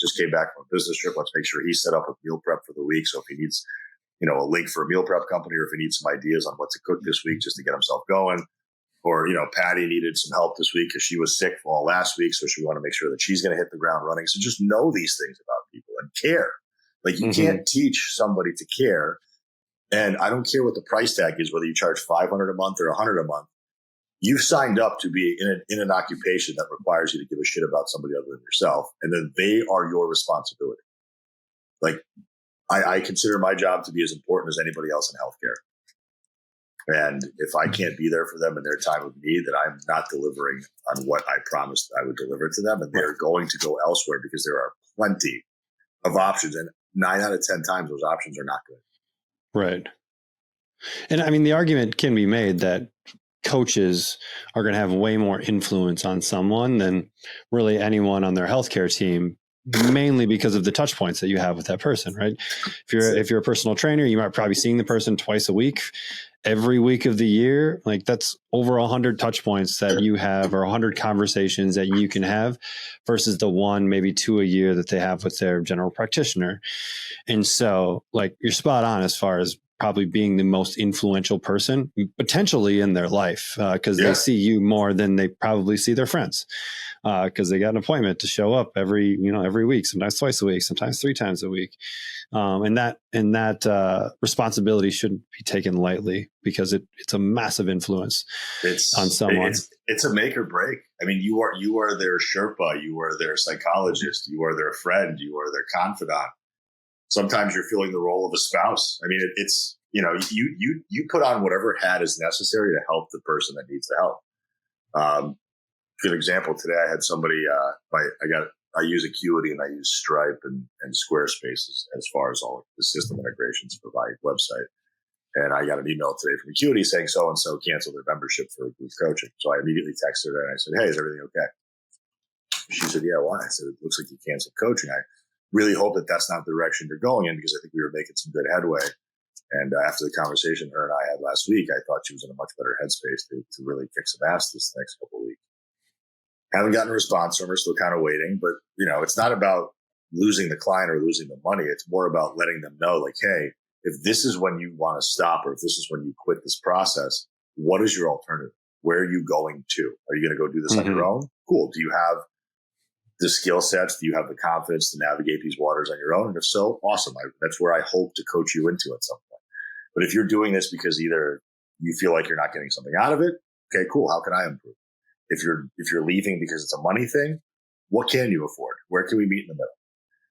S3: just came back from a business trip. Let's make sure he's set up with meal prep for the week. So if he needs, a link for a meal prep company, or if he needs some ideas on what to cook this week just to get himself going, or, Patty needed some help this week because she was sick all last week. So we want to make sure that she's going to hit the ground running. So just know these things about people and care. Like, you can't teach somebody to care. And I don't care what the price tag is, whether you charge $500 a month or $100 a month. You've signed up to be in an occupation that requires you to give a shit about somebody other than yourself, and then they are your responsibility. Like, I consider my job to be as important as anybody else in healthcare. And if I can't be there for them in their time of need, then I'm not delivering on what I promised I would deliver to them, and they're going to go elsewhere because there are plenty of options, and 9 out of 10 times those options are not good.
S2: Right. And I mean, the argument can be made that coaches are going to have way more influence on someone than really anyone on their healthcare team, mainly because of the touch points that you have with that person, right? If you're a personal trainer, you might probably be seeing the person twice a week, every week of the year. Like, that's over 100 touch points that you have, or 100 conversations that you can have, versus the one, maybe 2 a year that they have with their general practitioner. And so, like, you're spot on as far as probably being the most influential person potentially in their life, because they see you more than they probably see their friends, because they got an appointment to show up every week, sometimes twice a week, sometimes 3 times a week. And that responsibility shouldn't be taken lightly, because it's a massive influence on someone.
S3: It's a make or break. I mean, you are their Sherpa, you are their psychologist, you are their friend, you are their confidant. Sometimes you're filling the role of a spouse. I mean, it's, you put on whatever hat is necessary to help the person that needs the help. Good example. Today I had somebody, I use Acuity and I use Stripe and Squarespace as far as all the system integrations for my website. And I got an email today from Acuity saying so-and-so canceled their membership for group coaching. So I immediately texted her and I said, hey, is everything okay? She said, yeah, why? I said, it looks like you canceled coaching. I really hope that that's not the direction you're going in, because I think we were making some good headway. And after the conversation her and I had last week, I thought she was in a much better headspace to really kick some ass this next couple of weeks. Haven't gotten a response from her, still kind of waiting. But, it's not about losing the client or losing the money. It's more about letting them know, like, hey, if this is when you want to stop, or if this is when you quit this process, what is your alternative? Where are you going to? Are you going to go do this on your own? Cool. Do you have the skill sets? Do you have the confidence to navigate these waters on your own? And if so, awesome. That's where I hope to coach you into at some point. But if you're doing this because either you feel like you're not getting something out of it, okay, cool. How can I improve? If you're leaving because it's a money thing, what can you afford? Where can we meet in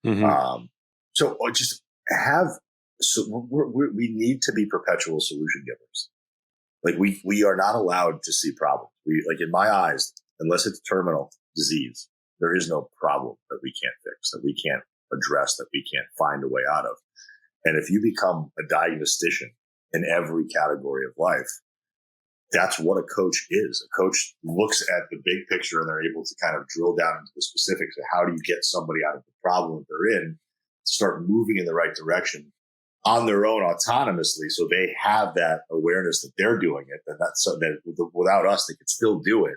S3: the middle? So just have. So we need to be perpetual solution givers. Like we are not allowed to see problems. Like in my eyes, unless it's terminal disease, there is no problem that we can't fix, that we can't address, that we can't find a way out of. And if you become a diagnostician in every category of life, that's what a coach is. A coach looks at the big picture and they're able to kind of drill down into the specifics of how do you get somebody out of the problem that they're in to start moving in the right direction on their own autonomously, so they have that awareness that they're doing it, and that's so that without us, they could still do it.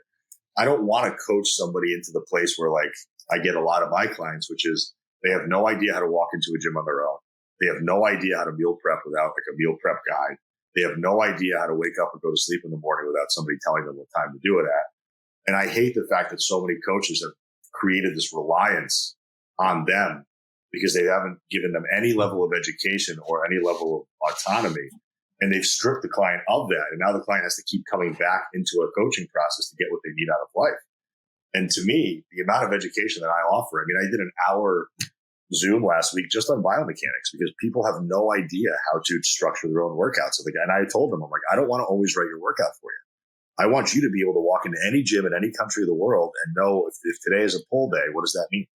S3: I don't want to coach somebody into the place where, like, I get a lot of my clients, which is they have no idea how to walk into a gym on their own. They have no idea how to meal prep without like a meal prep guide. They have no idea how to wake up and go to sleep in the morning without somebody telling them what time to do it at. And I hate the fact that so many coaches have created this reliance on them, because they haven't given them any level of education or any level of autonomy. And they've stripped the client of that. And now the client has to keep coming back into a coaching process to get what they need out of life. And to me, the amount of education that I offer, I mean, I did an hour Zoom last week just on biomechanics, because people have no idea how to structure their own workouts. And I told them, I'm like, I don't want to always write your workout for you. I want you to be able to walk into any gym in any country of the world and know if today is a pull day, what does that mean?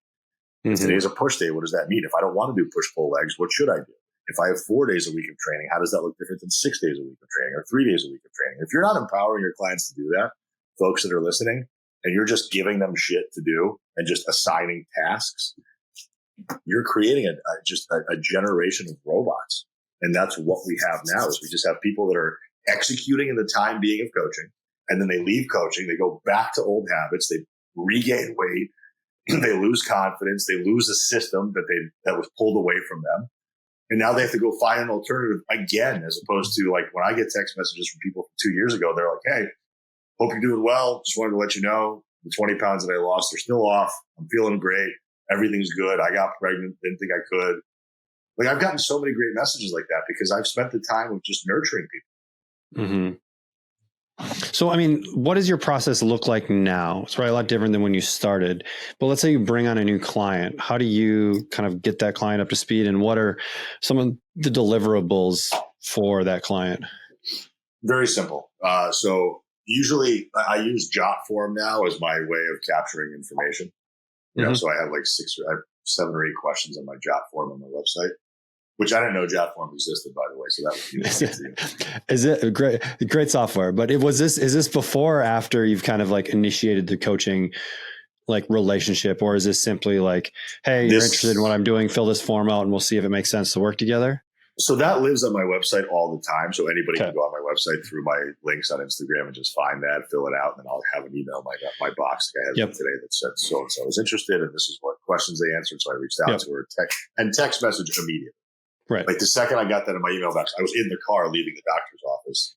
S3: If today is a push day, what does that mean? If I don't want to do push-pull legs, what should I do? If I have 4 days a week of training, how does that look different than 6 days a week of training or 3 days a week of training? If you're not empowering your clients to do that, folks that are listening, and you're just giving them shit to do and just assigning tasks, you're creating a generation of robots. And that's what we have now, is we just have people that are executing in the time being of coaching, and then they leave coaching, they go back to old habits, they regain weight, they lose confidence, they lose a system that was pulled away from them. And now they have to go find an alternative again, as opposed to, like, when I get text messages from people from 2 years ago, they're like, hey, hope you're doing well. Just wanted to let you know the 20 pounds that I lost are still off. I'm feeling great. Everything's good. I got pregnant. Didn't think I could. Like, I've gotten so many great messages like that because I've spent the time of just nurturing people.
S2: So, I mean, what does your process look like now? It's probably a lot different than when you started. But let's say you bring on a new client. How do you kind of get that client up to speed? And what are some of the deliverables for that client?
S3: Very simple. So usually I use Jotform now as my way of capturing information. You know, so I have like 7 or 8 questions on my Jotform on my website, which I didn't know Jotform existed, by the way. So that would be
S2: Is it great software? But is this before or after you've kind of like initiated the coaching like relationship, or is this simply like, hey, you're interested in what I'm doing, fill this form out and we'll see if it makes sense to work together?
S3: So that lives on my website all the time. So anybody can go on my website through my links on Instagram and just find that, fill it out, and then I'll have an email in my box like I had today that said so-and-so is interested, and this is what questions they answered. So I reached out to her, text message immediately. Right. Like the second I got that in my email box, I was in the car leaving the doctor's office,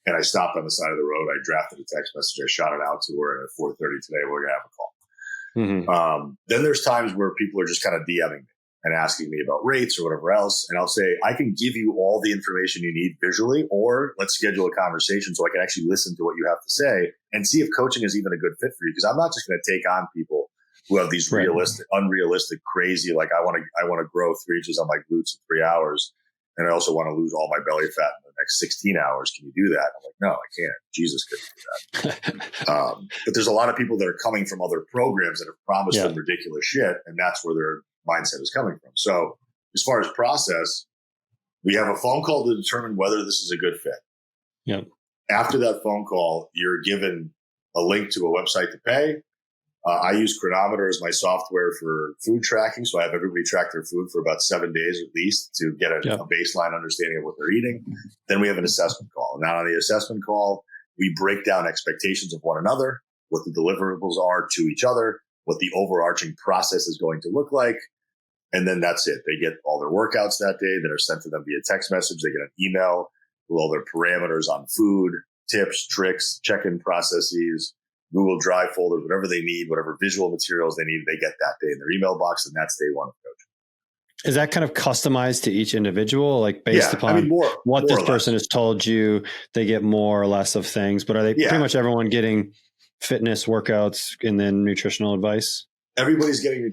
S3: and I stopped on the side of the road. I drafted a text message. I shot it out to her, and at 4:30 today, we're going to have a call. Then there's times where people are just kind of DMing me and asking me about rates or whatever else. And I'll say, I can give you all the information you need visually, or let's schedule a conversation so I can actually listen to what you have to say and see if coaching is even a good fit for you. Because I'm not just going to take on people who have these unrealistic, crazy, like I want to grow 3 inches on my glutes in 3 hours. And I also want to lose all my belly fat in the next 16 hours. Can you do that? I'm like, no, I can't. Jesus couldn't do that. But there's a lot of people that are coming from other programs that have promised them ridiculous shit. And that's where their mindset is coming from. So as far as process, we have a phone call to determine whether this is a good fit.
S2: Yep.
S3: After that phone call, you're given a link to a website to pay. I use Chronometer as my software for food tracking. So I have everybody track their food for about 7 days at least to get a baseline understanding of what they're eating. Then we have an assessment call. And now on the assessment call, we break down expectations of one another, what the deliverables are to each other, what the overarching process is going to look like. And then that's it. They get all their workouts that day that are sent to them via text message. They get an email with all their parameters on food, tips, tricks, check-in processes, Google Drive folders, whatever they need, whatever visual materials they need, they get that day in their email box, and that's day one of coaching.
S2: Is that kind of customized to each individual, like based upon what this person has told you? They get more or less of things, but are they pretty much everyone getting fitness workouts and then nutritional advice?
S3: Everybody's getting a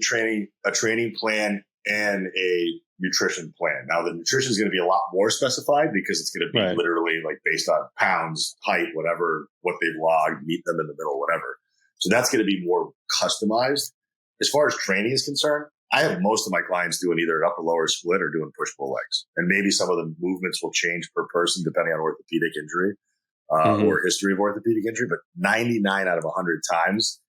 S3: training plan and a nutrition plan. Now, the nutrition is going to be a lot more specified because it's going to be literally like based on pounds, height, whatever, what they've logged, meet them in the middle, whatever. So that's going to be more customized. As far as training is concerned, I have most of my clients doing either an upper lower split or doing push pull legs. And maybe some of the movements will change per person depending on orthopedic injury or history of orthopedic injury. But 99 out of 100 times,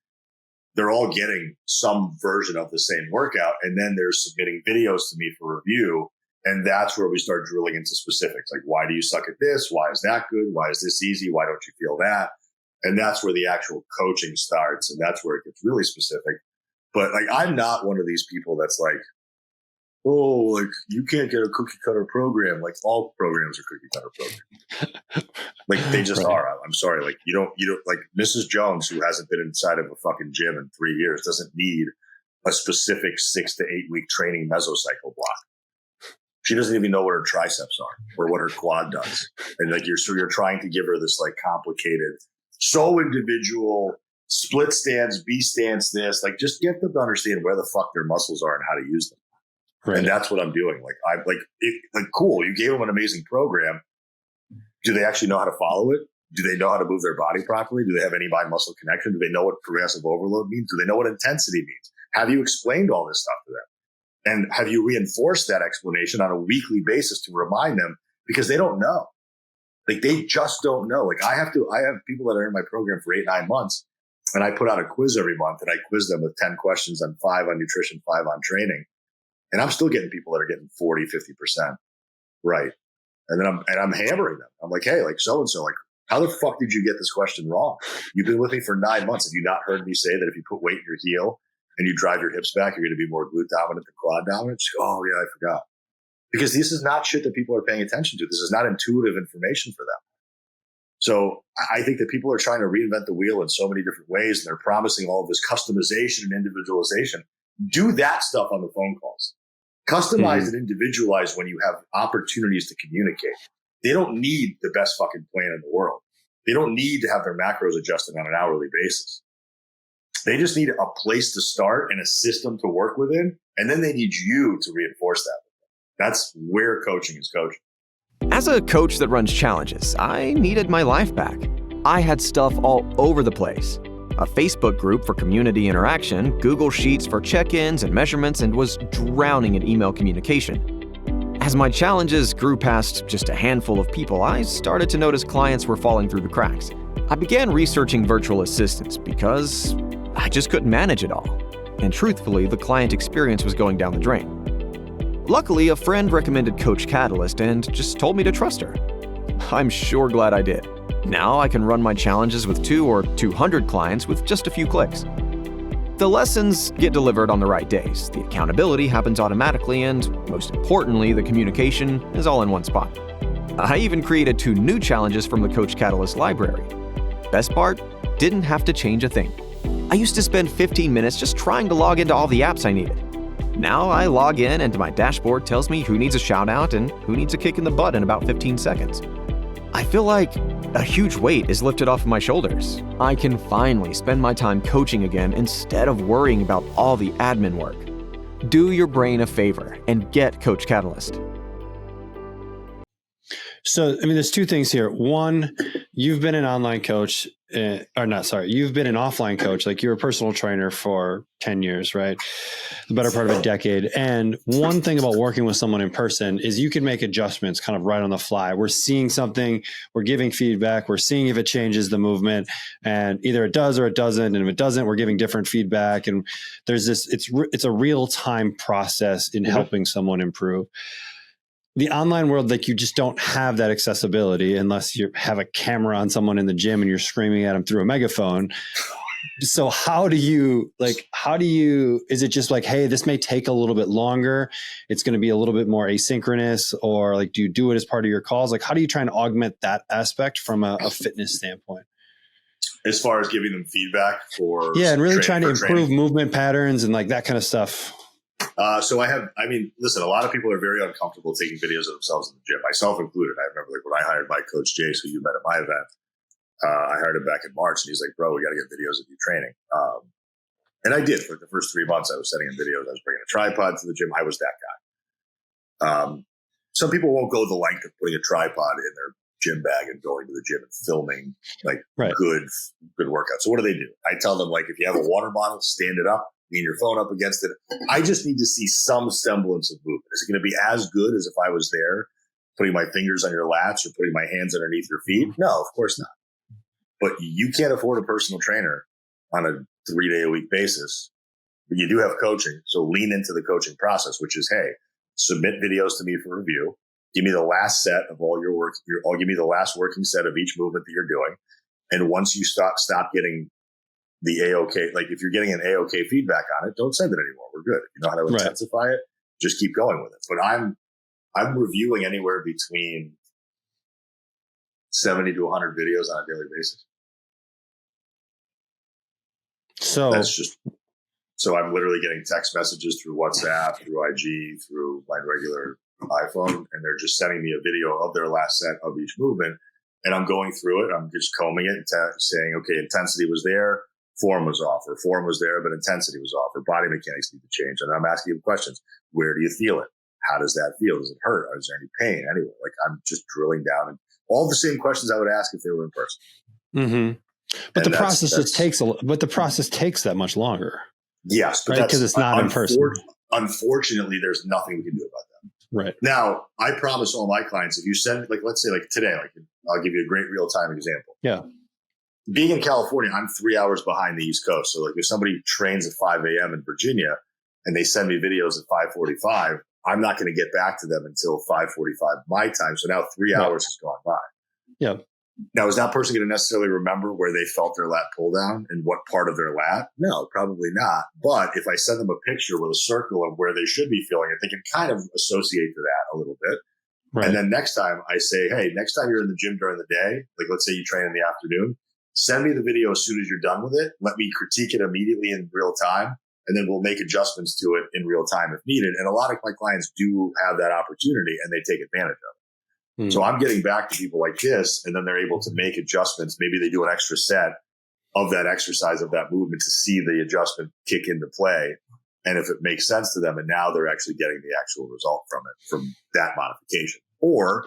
S3: they're all getting some version of the same workout. And then they're submitting videos to me for review. And that's where we start drilling into specifics. Like, why do you suck at this? Why is that good? Why is this easy? Why don't you feel that? And that's where the actual coaching starts. And that's where it gets really specific. But like, I'm not one of these people that's like, oh, like you can't get a cookie cutter program. Like all programs are cookie cutter programs. Like they just are. I'm sorry. Like you don't like Mrs. Jones, who hasn't been inside of a fucking gym in 3 years, doesn't need a specific 6 to 8 week training mesocycle block. She doesn't even know what her triceps are or what her quad does. And like you're trying to give her this like complicated, so individual split stance, B stance, this, like just get them to understand where the fuck their muscles are and how to use them. Right. And that's what I'm doing. Like I'm like cool. You gave them an amazing program. Do they actually know how to follow it? Do they know how to move their body properly? Do they have any mind muscle connection? Do they know what progressive overload means? Do they know what intensity means? Have you explained all this stuff to them? And have you reinforced that explanation on a weekly basis to remind them? Because they don't know. Like they just don't know. Like I have people that are in my program for 8-9 months, and I put out a quiz every month, and I quiz them with 10 questions on 5 on nutrition, 5 on training. And I'm still getting people that are getting 40, 50% right. And then I'm hammering them. I'm like, hey, like so-and-so, like, how the fuck did you get this question wrong? You've been with me for 9 months. Have you not heard me say that if you put weight in your heel and you drive your hips back, you're going to be more glute dominant than quad dominant? Oh yeah, I forgot. Because this is not shit that people are paying attention to. This is not intuitive information for them. So I think that people are trying to reinvent the wheel in so many different ways, and they're promising all of this customization and individualization. Do that stuff on the phone calls. Customize and individualize when you have opportunities to communicate. They don't need the best fucking plan in the world. They don't need to have their macros adjusted on an hourly basis. They just need a place to start and a system to work within. And then they need you to reinforce that. That's where coaching is coaching.
S1: As a coach that runs challenges, I needed my life back. I had stuff all over the place. A Facebook group for community interaction, Google Sheets for check-ins and measurements, and was drowning in email communication. As my challenges grew past just a handful of people, I started to notice clients were falling through the cracks. I began researching virtual assistants because I just couldn't manage it all. And truthfully, the client experience was going down the drain. Luckily, a friend recommended Coach Catalyst and just told me to trust her. I'm sure glad I did. Now I can run my challenges with 2 or 200 clients with just a few clicks. The lessons get delivered on the right days, the accountability happens automatically, and most importantly, the communication is all in one spot. I even created 2 new challenges from the Coach Catalyst library. Best part, didn't have to change a thing. I used to spend 15 minutes just trying to log into all the apps I needed. Now I log in and my dashboard tells me who needs a shout out and who needs a kick in the butt in about 15 seconds. I feel like a huge weight is lifted off my shoulders. I can finally spend my time coaching again instead of worrying about all the admin work. Do your brain a favor and get Coach Catalyst.
S2: So, I mean, there's two things here. One, you've been an online coach, you've been an offline coach. Like, you're a personal trainer for 10 years, right? The better part of a decade. And one thing about working with someone in person is you can make adjustments kind of right on the fly. We're seeing something, we're giving feedback, we're seeing if it changes the movement, and either it does or it doesn't. And if it doesn't, we're giving different feedback. And there's this, it's a real time process in helping someone improve. The online world, like, you just don't have that accessibility unless you have a camera on someone in the gym and you're screaming at them through a megaphone. So how do you, is it just like, hey, this may take a little bit longer, it's going to be a little bit more asynchronous, or like, do you do it as part of your calls? Like, how do you try and augment that aspect from a fitness standpoint?
S3: As far as giving them feedback for,
S2: and really trying to improve movement patterns and like that kind of stuff.
S3: Listen, a lot of people are very uncomfortable taking videos of themselves in the gym, myself included. I remember, like, when I hired my coach, Jace, who you met at my event, I hired him back in March, and he's like, bro, we got to get videos of you training. And I did. For the first 3 months, I was sending him videos. I was bringing a tripod to the gym. I was that guy. Some people won't go the length of putting a tripod in their gym bag and going to the gym and filming good workouts. So what do? I tell them, like, if you have a water bottle, stand it up, lean your phone up against it. I just need to see some semblance of movement. Is it going to be as good as if I was there putting my fingers on your lats or putting my hands underneath your feet? No, of course not. But you can't afford a personal trainer on a 3-day-a-week basis. But you do have coaching. So lean into the coaching process, which is, hey, submit videos to me for review. Give me the last set of all your work. Give me the last working set of each movement that you're doing. And once you stop getting the AOK, like, if you're getting an AOK feedback on it, don't send it anymore. We're good. If you know how to intensify it, just keep going with it. But I'm reviewing anywhere between 70 to 100 videos on a daily basis. So I'm literally getting text messages through WhatsApp, through IG, through my regular iPhone, and they're just sending me a video of their last set of each movement. And I'm going through it. I'm just combing it and saying, okay, intensity was there, form was off, or form was there, but intensity was off, or body mechanics need to change. And I'm asking them questions. Where do you feel it? How does that feel? Does it hurt? Is there any pain? Anyway, like, I'm just drilling down, and all the same questions I would ask if they were in person.
S2: Mm-hmm. But the process takes that much longer.
S3: Yes, but
S2: because it's not in person.
S3: Unfortunately, there's nothing we can do about that.
S2: Right.
S3: Now, I promise all my clients, if you send, like, let's say, like, today, like, I'll give you a great real-time example.
S2: Yeah.
S3: Being in California, I'm 3 hours behind the East Coast. So, like, if somebody trains at 5 a.m. in Virginia and they send me videos at 5:45, I'm not going to get back to them until 5:45 my time. So now 3 hours has gone by.
S2: Yeah.
S3: Now, is that person going to necessarily remember where they felt their lat pull down and what part of their lat? No, probably not. But if I send them a picture with a circle of where they should be feeling it, they can kind of associate to that a little bit. Right. And then next time I say, hey, next time you're in the gym during the day, like, let's say you train in the afternoon, send me the video as soon as you're done with it. Let me critique it immediately in real time. And then we'll make adjustments to it in real time if needed. And a lot of my clients do have that opportunity, and they take advantage of it. So I'm getting back to people like this, and then they're able to make adjustments. Maybe they do an extra set of that exercise, of that movement, to see the adjustment kick into play. And if it makes sense to them, and now they're actually getting the actual result from it, from that modification. Or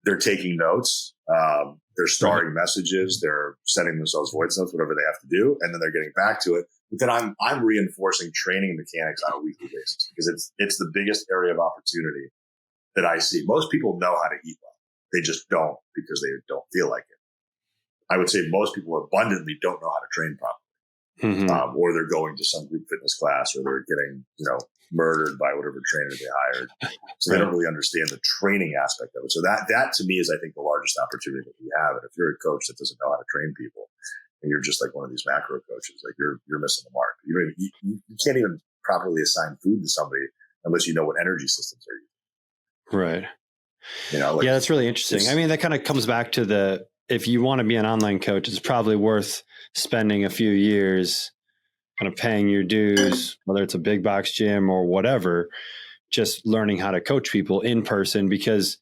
S3: they're taking notes, they're starring messages, they're sending themselves voice notes, whatever they have to do, and then they're getting back to it. But then I'm reinforcing training mechanics on a weekly basis, because it's the biggest area of opportunity that I see. Most people know how to eat well. They just don't, because they don't feel like it. I would say most people abundantly don't know how to train properly. Or they're going to some group fitness class, or they're getting, murdered by whatever trainer they hired. So they don't really understand the training aspect of it. So that to me is, I think, the largest opportunity that we have. And if you're a coach that doesn't know how to train people, and you're just like one of these macro coaches, like, you're missing the mark. You can't even properly assign food to somebody unless you know what energy systems are using.
S2: Right. Yeah, that's really interesting. I mean, that kind of comes back to if you want to be an online coach, it's probably worth spending a few years kind of paying your dues, whether it's a big box gym or whatever, just learning how to coach people in person, because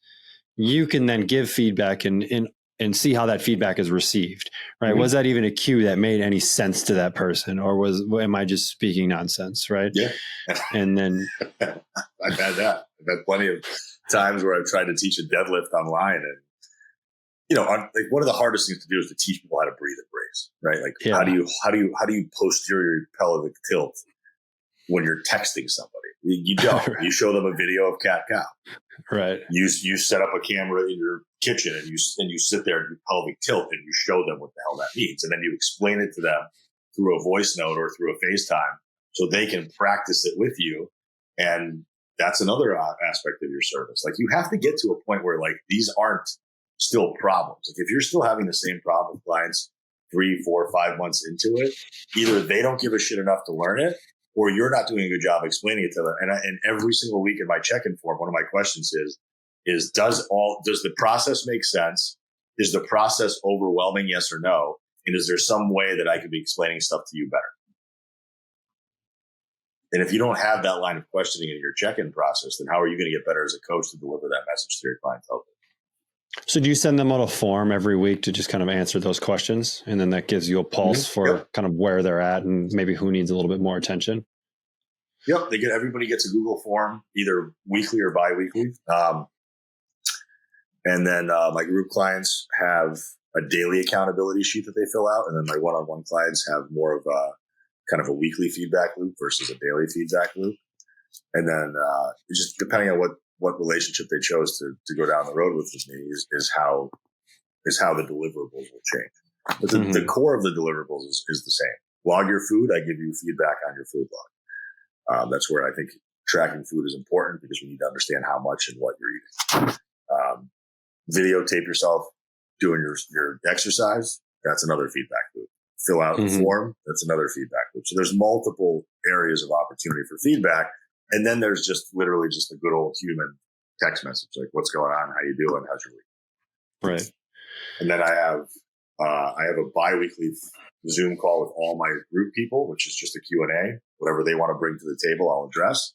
S2: you can then give feedback in and see how that feedback is received, right?
S3: Mm-hmm.
S2: Was that even a cue that made any sense to that person, or am I just speaking nonsense, right?
S3: Yeah.
S2: And then
S3: I've had that. I've had plenty of times where I've tried to teach a deadlift online, and like one of the hardest things to do is to teach people how to breathe and brace, right? Like how do you posterior pelvic tilt when you're texting somebody? You don't. You show them a video of cat cow.
S2: Right.
S3: You set up a camera in your kitchen and you sit there and you pelvic tilt and you show them what the hell that means, and then you explain it to them through a voice note or through a FaceTime so they can practice it with you. And that's another aspect of your service. Like you have to get to a point where like these aren't still problems. Like if you're still having the same problem with clients 3, 4, 5 months into it, either they don't give a shit enough to learn it, or you're not doing a good job explaining it to them. And every single week in my check-in form, one of my questions is does the process make sense? Is the process overwhelming? Yes or no? And is there some way that I could be explaining stuff to you better? And if you don't have that line of questioning in your check-in process, then how are you going to get better as a coach to deliver that message to your clientele?
S2: So do you send them out a form every week to just kind of answer those questions? And then that gives you a pulse for kind of where they're at and maybe who needs a little bit more attention?
S3: Yep. Everybody gets a Google form, either weekly or bi-weekly. And then my group clients have a daily accountability sheet that they fill out. And then my one-on-one clients have more of a kind of a weekly feedback loop versus a daily feedback loop. And then just depending on what relationship they chose to go down the road with me is how the deliverables will change. But the core of the deliverables is the same. Log your food. I give you feedback on your food log. That's where I think tracking food is important because we need to understand how much and what you're eating. Videotape yourself doing your exercise. That's another feedback loop. Fill out the form. That's another feedback loop. So there's multiple areas of opportunity for feedback. And then there's just literally just a good old human text message, like what's going on, how you doing, how's your week?
S2: Right.
S3: And then I have a bi-weekly Zoom call with all my group people, which is just a Q&A. Whatever they want to bring to the table, I'll address.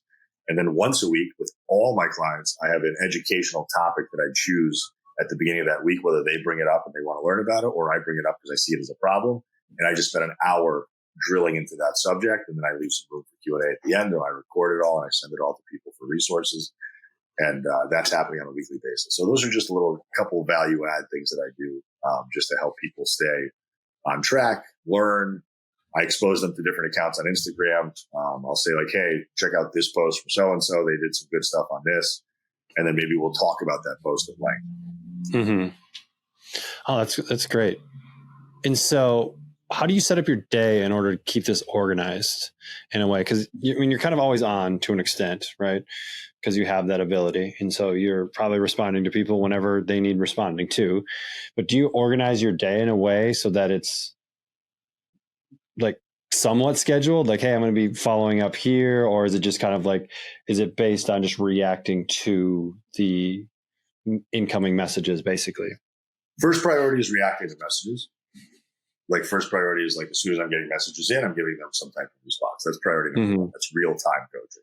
S3: And then once a week with all my clients, I have an educational topic that I choose at the beginning of that week, whether they bring it up and they want to learn about it, or I bring it up because I see it as a problem. And I just spend an hour drilling into that subject, and then I leave some room for Q&A at the end, and I record it all and I send it all to people for resources. And that's happening on a weekly basis. So those are just a couple of value add things that I do just to help people stay on track, learn. I expose them to different accounts on Instagram. I'll say like, hey, check out this post from so-and-so. They did some good stuff on this. And then maybe we'll talk about that post at length.
S2: Oh, that's great. And so how do you set up your day in order to keep this organized in a way? Because you're kind of always on to an extent, right? Because you have that ability. And so you're probably responding to people whenever they need responding to. But do you organize your day in a way so that it's like somewhat scheduled? Like, hey, I'm going to be following up here. Or is it just kind of like, is it based on just reacting to the incoming messages, basically?
S3: First priority is reacting to messages. Like first priority is like as soon as I'm getting messages in, I'm giving them some type of response. That's priority number one. That's real time coaching.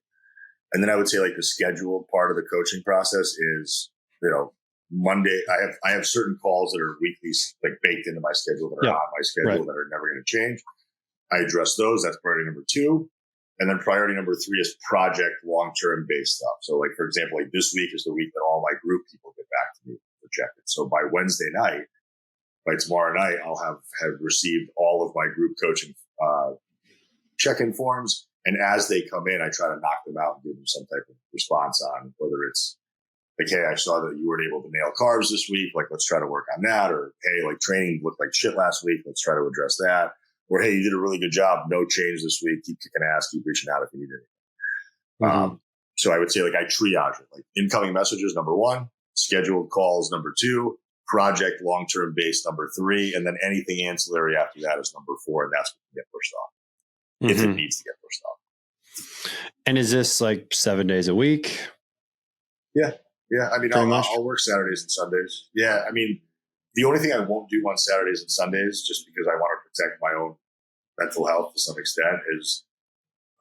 S3: And then I would say like the scheduled part of the coaching process is, Monday. I have certain calls that are weekly, like baked into my schedule that are on my schedule that are never going to change. I address those. That's priority number 2. And then priority number 3 is project long-term based stuff. So like, for example, like this week is the week that all my group people get back to me for check-in. So by Wednesday night, by tomorrow night, I'll have received all of my group coaching check-in forms. And as they come in, I try to knock them out and give them some type of response on whether it's like, hey, I saw that you weren't able to nail carbs this week. Like, let's try to work on that. Or, hey, like training looked like shit last week. Let's try to address that. Or, hey, you did a really good job. No change this week. Keep kicking ass. Keep reaching out if you need anything. So I would say like I triage it. Like incoming messages, number 1, scheduled calls, number 2, project long-term based, number 3, and then anything ancillary after that is number 4. And that's what can get pushed off if it needs to get pushed off.
S2: And is this like 7 days a week?
S3: Yeah. I mean, I'll work Saturdays and Sundays. Yeah. I mean, the only thing I won't do on Saturdays and Sundays, just because I want to protect my own mental health to some extent, is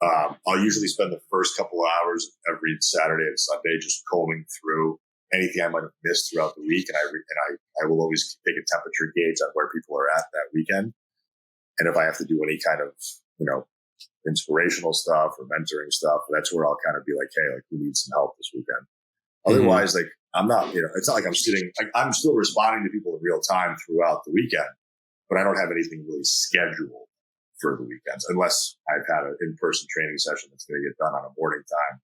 S3: I'll usually spend the first couple of hours every Saturday and Sunday just combing through anything I might have missed throughout the week. And I will always take a temperature gauge on where people are at that weekend. And if I have to do any kind of, inspirational stuff or mentoring stuff, that's where I'll kind of be like, hey, like, we need some help this weekend. Otherwise, like, I'm not, it's not like I'm sitting, I'm still responding to people in real time throughout the weekend, but I don't have anything really scheduled for the weekends unless I've had an in-person training session that's going to get done on a morning time,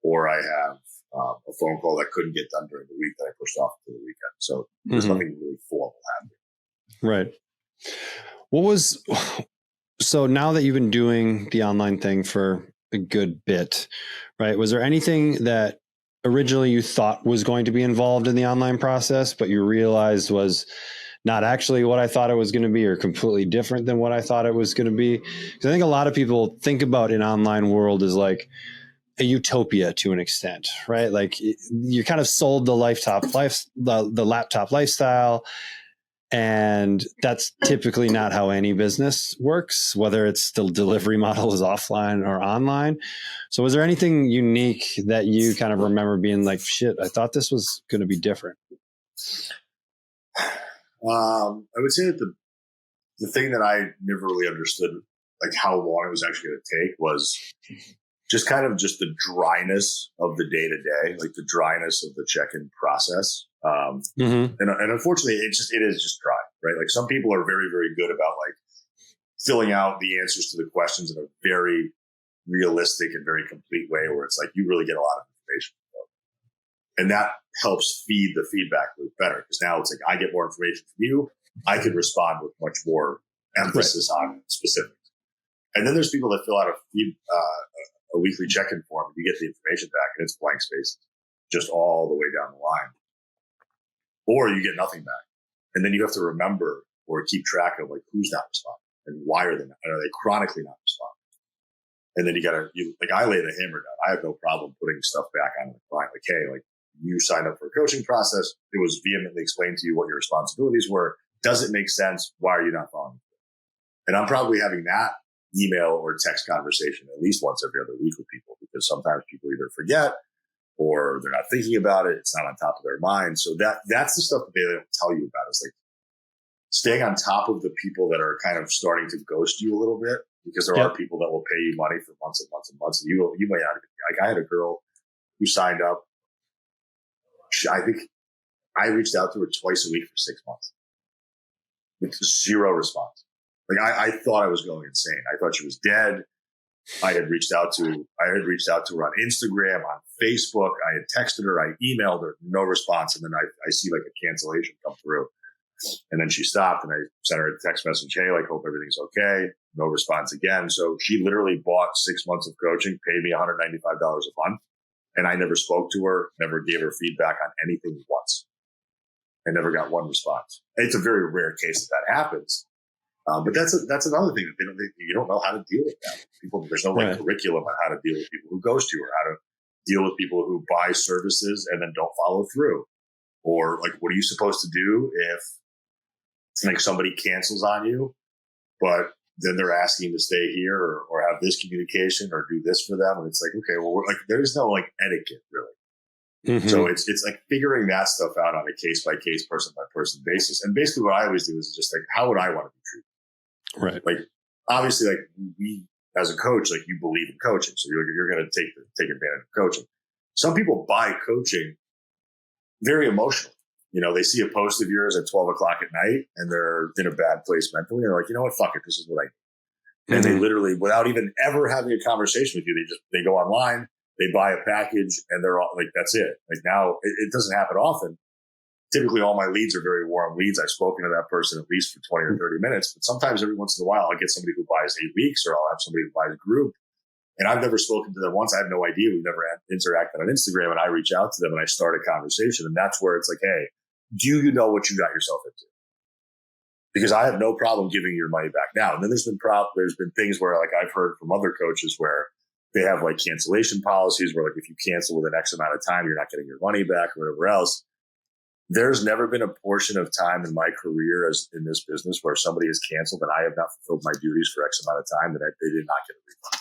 S3: or I have a phone call that couldn't get done during the week that I pushed off to the weekend. So there's nothing really formal happening.
S2: Right. So now that you've been doing the online thing for a good bit, right? Was there anything that originally you thought was going to be involved in the online process, but you realized was not actually what I thought it was going to be, or completely different than what I thought it was going to be? Because I think a lot of people think about an online world as like a utopia to an extent, right? Like you're kind of sold the laptop lifestyle. And that's typically not how any business works, whether it's the delivery model is offline or online. So was there anything unique that you kind of remember being like, shit, I thought this was going to be different?
S3: I would say that the thing that I never really understood, like how long it was actually going to take, was just the dryness of the day to day, like the dryness of the check-in process. And unfortunately, it is just dry, right? Like some people are very, very good about like filling out the answers to the questions in a very realistic and very complete way, where it's like you really get a lot of information. And that helps feed the feedback loop better, because now it's like I get more information from you. I can respond with much more emphasis on specifics. And then there's people that fill out a weekly check-in form, and you get the information back and it's blank spaces just all the way down the line. Or you get nothing back. And then you have to remember or keep track of like who's not responding and why are they chronically not responding? And then I lay the hammer down. I have no problem putting stuff back on the client. Like, hey, like you signed up for a coaching process. It was vehemently explained to you what your responsibilities were. Does it make sense? Why are you not following through? And I'm probably having that email or text conversation at least once every other week with people, because sometimes people either forget or they're not thinking about it. It's not on top of their mind. So that's the stuff that they don't tell you about, is like staying on top of the people that are kind of starting to ghost you a little bit, because there are people that will pay you money for months and months and months. And you may not, like I had a girl who signed up. I think I reached out to her twice a week for 6 months with zero response. Like I thought I was going insane. I thought she was dead. I had reached out to her on Instagram, on Facebook. I had texted her, I emailed her, no response. And then I see like a cancellation come through. And then she stopped, and I sent her a text message. Hey, like, hope everything's okay. No response again. So she literally bought 6 months of coaching, paid me $195 a month. And I never spoke to her, never gave her feedback on anything once. I never got one response. It's a very rare case that happens. But that's another thing that you don't know how to deal with that. There's no curriculum on how to deal with people who ghost you, or how to deal with people who buy services and then don't follow through. Or like, what are you supposed to do if like somebody cancels on you, but then they're asking to stay here or have this communication or do this for them? And it's like, okay, well, there's no like etiquette really. So it's like figuring that stuff out on a case by case, person by person basis. And basically what I always do is just like, how would I want to be treated?
S2: Right.
S3: Like, obviously, like we, as a coach, like you believe in coaching. So you're going to take advantage of coaching. Some people buy coaching very emotionally. They see a post of yours at 12 o'clock at night and they're in a bad place mentally. And they're like, you know what? Fuck it. This is what I need. And they literally, without even ever having a conversation with you, they go online, they buy a package, and they're all like, that's it. Like now it doesn't happen often. Typically all my leads are very warm leads. I've spoken to that person at least for 20 or 30 minutes, but sometimes every once in a while I'll get somebody who buys 8 weeks, or I'll have somebody who buys a group, and I've never spoken to them once. I have no idea. We've never interacted on Instagram, and I reach out to them and I start a conversation. And that's where it's like, hey, do you know what you got yourself into? Because I have no problem giving your money back now. And then there's been things where like I've heard from other coaches where they have like cancellation policies where like if you cancel within X amount of time, you're not getting your money back or whatever else. There's never been a portion of time in my career as in this business where somebody has canceled and I have not fulfilled my duties for X amount of time that they did not get a refund.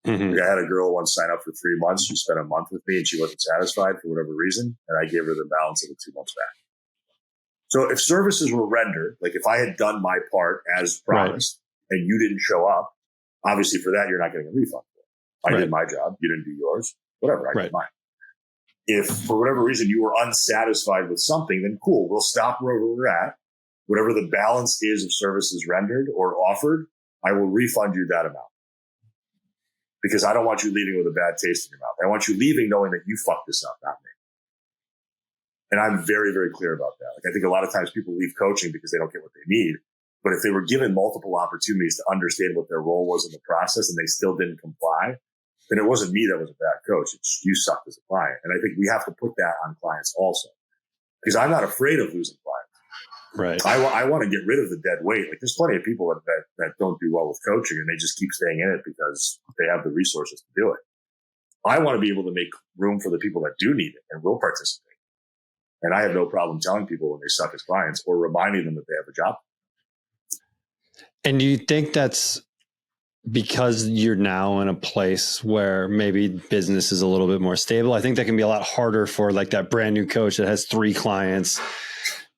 S3: Like I had a girl once sign up for 3 months. She spent a month with me and she wasn't satisfied for whatever reason. And I gave her the balance of the 2 months back. So if services were rendered, like if I had done my part as promised and you didn't show up, obviously for that, you're not getting a refund. I did my job. You didn't do yours. Whatever. I did mine. If for whatever reason you were unsatisfied with something, then cool. We'll stop wherever we're at. Whatever the balance is of services rendered or offered, I will refund you that amount. Because I don't want you leaving with a bad taste in your mouth. I want you leaving knowing that you fucked this up, not me. And I'm very, very clear about that. Like I think a lot of times people leave coaching because they don't get what they need. But if they were given multiple opportunities to understand what their role was in the process and they still didn't comply, then it wasn't me that was a bad coach. It's you sucked as a client. And I think we have to put that on clients also. Because I'm not afraid of losing clients.
S2: Right.
S3: I want to get rid of the dead weight. Like there's plenty of people that don't do well with coaching and they just keep staying in it because they have the resources to do it. I want to be able to make room for the people that do need it and will participate. And I have no problem telling people when they suck as clients or reminding them that they have a job.
S2: And do you think that's because you're now in a place where maybe business is a little bit more stable? I think that can be a lot harder for like that brand new coach that has 3 clients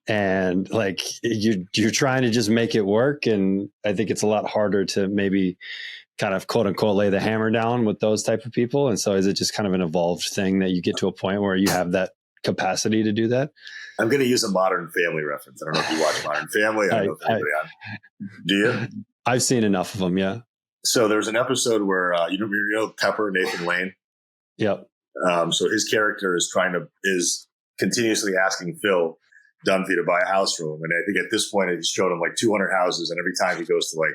S2: and like you're trying to just make it work. And I think it's a lot harder to maybe kind of quote unquote lay the hammer down with those type of people. And so is it just kind of an evolved thing that you get to a point where you have that capacity to do that?
S3: I'm going to use a Modern Family reference. I don't know if you watch Modern Family. I don't know if anybody do you?
S2: I've seen enough of them. Yeah.
S3: So there's an episode where you know Pepper, Nathan Lane.
S2: Yep.
S3: So his character is continuously asking Phil Dunphy to buy a house from him, and I think at this point he's showed him like 200 houses, and every time he goes to like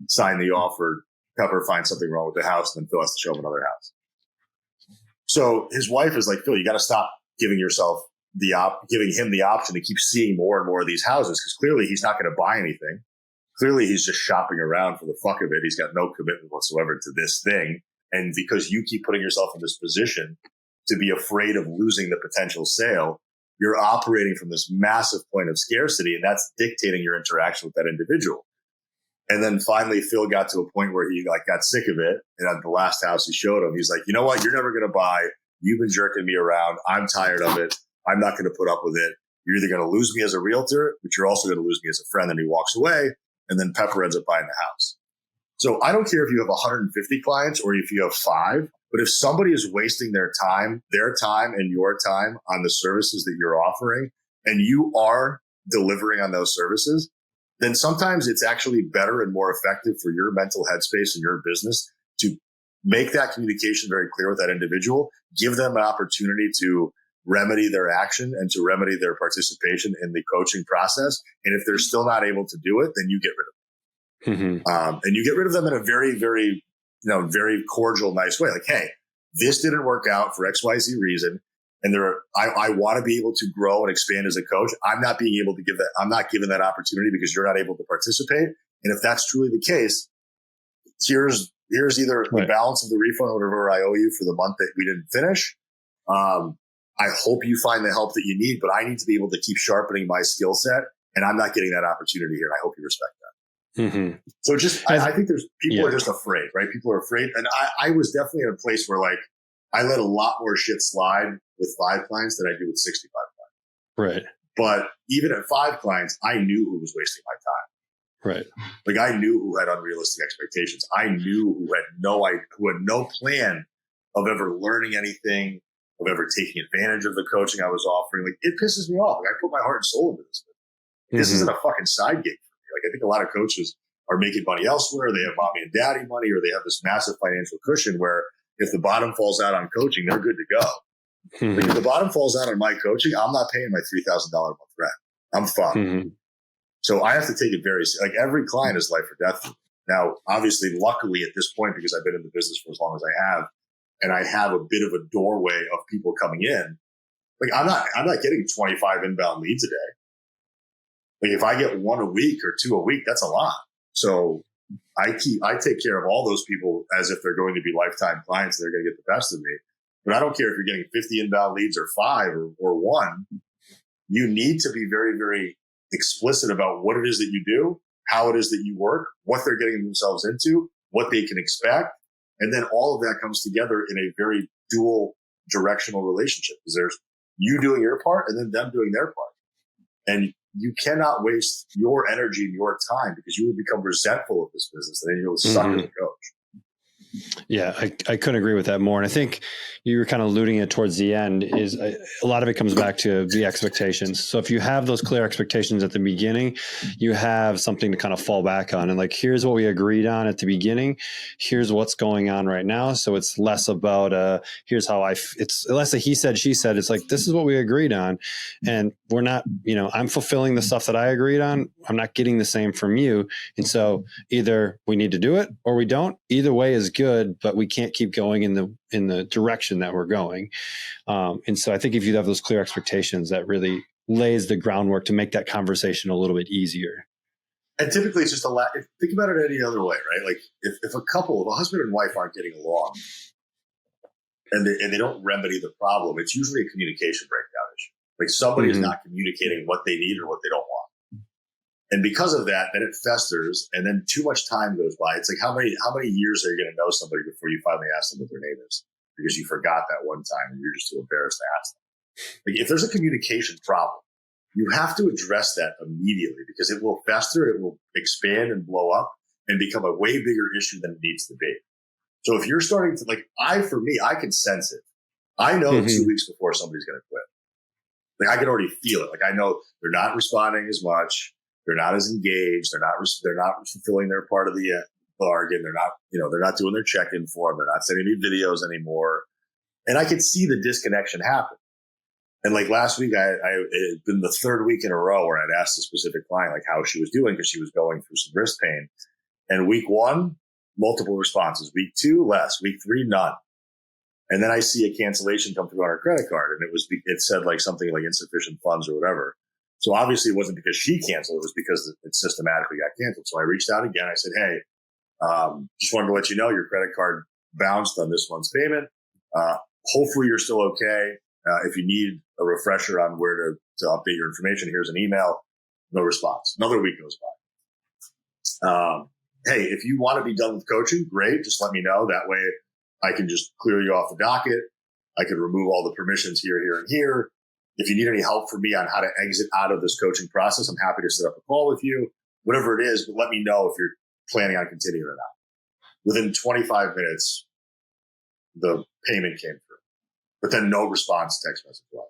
S3: sign the offer, Pepper finds something wrong with the house, and then Phil has to show him another house. So his wife is like, Phil, you got to stop giving him the option to keep seeing more and more of these houses because clearly he's not going to buy anything. Clearly, he's just shopping around for the fuck of it. He's got no commitment whatsoever to this thing. And because you keep putting yourself in this position to be afraid of losing the potential sale, you're operating from this massive point of scarcity, and that's dictating your interaction with that individual. And then finally, Phil got to a point where he got sick of it. And at the last house he showed him, he's like, you know what? You're never going to buy. You've been jerking me around. I'm tired of it. I'm not going to put up with it. You're either going to lose me as a realtor, but you're also going to lose me as a friend. And he walks away. And then Pepper ends up buying the house. So I don't care if you have 150 clients or if you have 5, but if somebody is wasting their time and your time on the services that you're offering, and you are delivering on those services, then sometimes it's actually better and more effective for your mental headspace and your business to make that communication very clear with that individual, give them an opportunity to remedy their action and to remedy their participation in the coaching process. And if they're still not able to do it, then you get rid of them. And you get rid of them in a very, very, very cordial, nice way. Like, hey, this didn't work out for XYZ reason. And I want to be able to grow and expand as a coach. I'm not being able to give that. I'm not given that opportunity because you're not able to participate. And if that's truly the case, here's either the balance of the refund, whatever I owe you for the month that we didn't finish. I hope you find the help that you need, but I need to be able to keep sharpening my skill set, and I'm not getting that opportunity here. And I hope you respect that. So I think people are just afraid, right? People are afraid. And I was definitely in a place where like I let a lot more shit slide with 5 clients than I do with 65 clients. Right. But even at 5 clients, I knew who was wasting my time. Right. Like I knew who had unrealistic expectations. I knew who had no plan of ever learning anything, of ever taking advantage of the coaching I was offering. Like it pisses me off. Like I put my heart and soul into this. This isn't a fucking side gig for me. Like I think a lot of coaches are making money elsewhere. They have mommy and daddy money, or they have this massive financial cushion where if the bottom falls out on coaching, they're good to go. Like if the bottom falls out on my coaching, I'm not paying my $3,000 a month rent. I'm fucked. So I have to take it very like every client is life or death. Now, obviously, luckily at this point, because I've been in the business for as long as I have, and I have a bit of a doorway of people coming in. Like I'm not getting 25 inbound leads a day. Like if I get 1 a week or 2 a week, that's a lot. So I take care of all those people as if they're going to be lifetime clients. They're going to get the best of me. But I don't care if you're getting 50 inbound leads or 5 or 1. You need to be very, very explicit about what it is that you do, how it is that you work, what they're getting themselves into, what they can expect, And then all of that comes together in a very dual directional relationship, because there's you doing your part and then them doing their part. And you cannot waste your energy and your time, because you will become resentful of this business and then you'll suck as a coach.
S2: Yeah, I couldn't agree with that more. And I think you were kind of alluding it towards the end is a lot of it comes back to the expectations. So if you have those clear expectations at the beginning, you have something to kind of fall back on. And like, here's what we agreed on at the beginning. Here's what's going on right now. So it's less about, here's how it's less a he said, she said. It's like, this is what we agreed on. And we're not, I'm fulfilling the stuff that I agreed on. I'm not getting the same from you. And so either we need to do it or we don't. Either way is good, but we can't keep going in the direction that we're going. And so I think if you have those clear expectations, that really lays the groundwork to make that conversation a little bit easier.
S3: And typically it's just think about it any other way, right? Like if a husband and wife aren't getting along and they don't remedy the problem, it's usually a communication breakdown issue. Like somebody is not communicating what they need or what they don't want. And because of that, then it festers, and then too much time goes by. It's like, how many years are you going to know somebody before you finally ask them what their name is? Because you forgot that one time and you're just too embarrassed to ask them. Like if there's a communication problem, you have to address that immediately, because it will fester, it will expand and blow up and become a way bigger issue than it needs to be. So if you're starting to I can sense it. I know 2 weeks before somebody's going to quit. Like I can already feel it. Like I know they're not responding as much. They're not as engaged. They're not fulfilling their part of the bargain. They're not doing their check-in form. They're not sending me videos anymore. And I could see the disconnection happen. And like last week, it had been the third week in a row where I'd asked a specific client like how she was doing, because she was going through some wrist pain. And week 1, multiple responses. Week 2, less. Week 3, none. And then I see a cancellation come through on her credit card, and it said like something like insufficient funds or whatever. So obviously it wasn't because she canceled. It was because it systematically got canceled. So I reached out again. I said, hey, just wanted to let you know your credit card bounced on this month's payment. Hopefully you're still okay. If you need a refresher on where to update your information, here's an email. No response. Another week goes by. Hey, if you want to be done with coaching, great. Just let me know. That way I can just clear you off the docket. I can remove all the permissions here, and here. If you need any help from me on how to exit out of this coaching process, I'm happy to set up a call with you, whatever it is, but let me know if you're planning on continuing or not. Within 25 minutes, the payment came through, but then no response text message wise.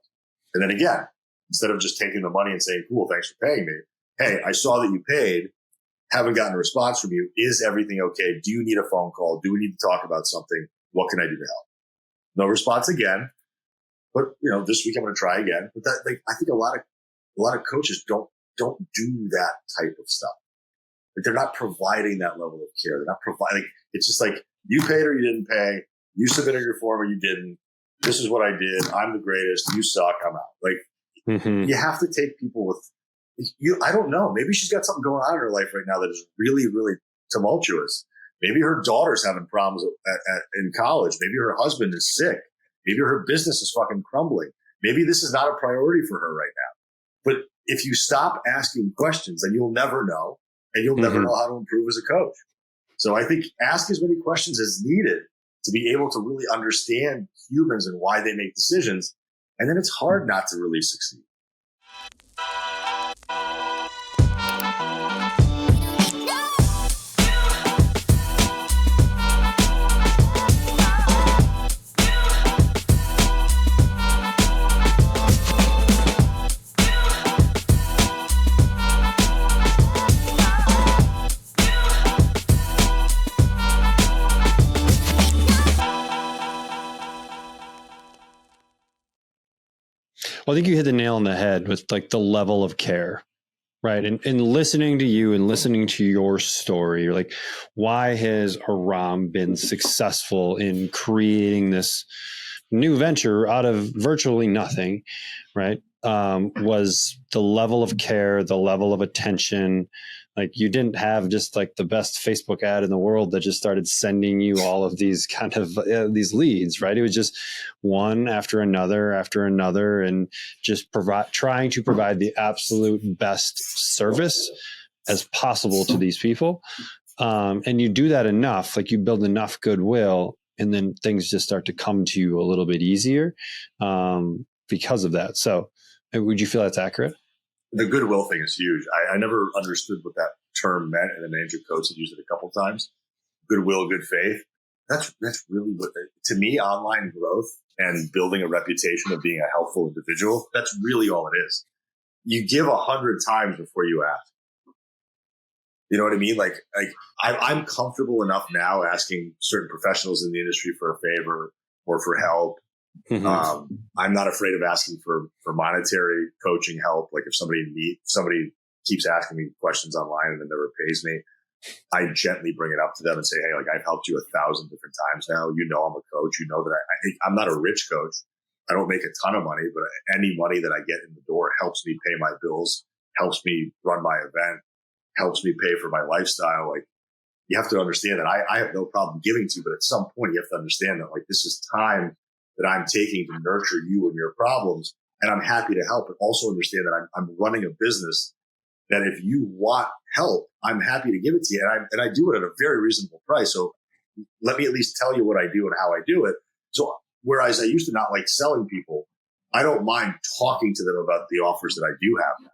S3: And then again, instead of just taking the money and saying, cool, thanks for paying me. Hey, I saw that you paid, haven't gotten a response from you. Is everything okay? Do you need a phone call? Do we need to talk about something? What can I do to help? No response again. But this week I'm going to try again. But I think a lot of coaches don't do that type of stuff. Like they're not providing that level of care. They're not providing. It's just like you paid or you didn't pay. You submitted your form or you didn't. This is what I did. I'm the greatest. You suck. I'm out. Like you have to take people with you. I don't know. Maybe she's got something going on in her life right now that is really, really tumultuous. Maybe her daughter's having problems in college. Maybe her husband is sick. Maybe her business is fucking crumbling. Maybe this is not a priority for her right now. But if you stop asking questions, then you'll never know, and you'll never know how to improve as a coach. So I think ask as many questions as needed to be able to really understand humans and why they make decisions. And then it's hard not to really succeed.
S2: Well, I think you hit the nail on the head with like the level of care, right? And listening to you and listening to your story, you're like, why has Aram been successful in creating this new venture out of virtually nothing, right? Was the level of care, the level of attention. Like you didn't have just like the best Facebook ad in the world that just started sending you all of these kind of these leads, right? It was just one after another, and just trying to provide the absolute best service as possible to these people. And you do that enough, like you build enough goodwill, and then things just start to come to you a little bit easier because of that. So would you feel that's accurate?
S3: The goodwill thing is huge. I never understood what that term meant, and then Andrew Coates had used it a couple of times. Goodwill, good faith. That's really what, to me, online growth and building a reputation of being a helpful individual, that's really all it is. You give 100 times before you ask. You know what I mean? Like I'm comfortable enough now asking certain professionals in the industry for a favor or for help. Mm-hmm. I'm not afraid of asking for monetary coaching help. Like if somebody keeps asking me questions online and then never pays me, I gently bring it up to them and say, hey, like I've helped you 1,000 different times now. You know, I'm a coach. You know that I'm not a rich coach. I don't make a ton of money, but any money that I get in the door helps me pay my bills, helps me run my event, helps me pay for my lifestyle. Like you have to understand that I have no problem giving to you, but at some point you have to understand that like this is time that I'm taking to nurture you and your problems. And I'm happy to help, but also understand that I'm running a business that if you want help, I'm happy to give it to you. And I do it at a very reasonable price. So let me at least tell you what I do and how I do it. So whereas I used to not like selling people, I don't mind talking to them about the offers that I do have now.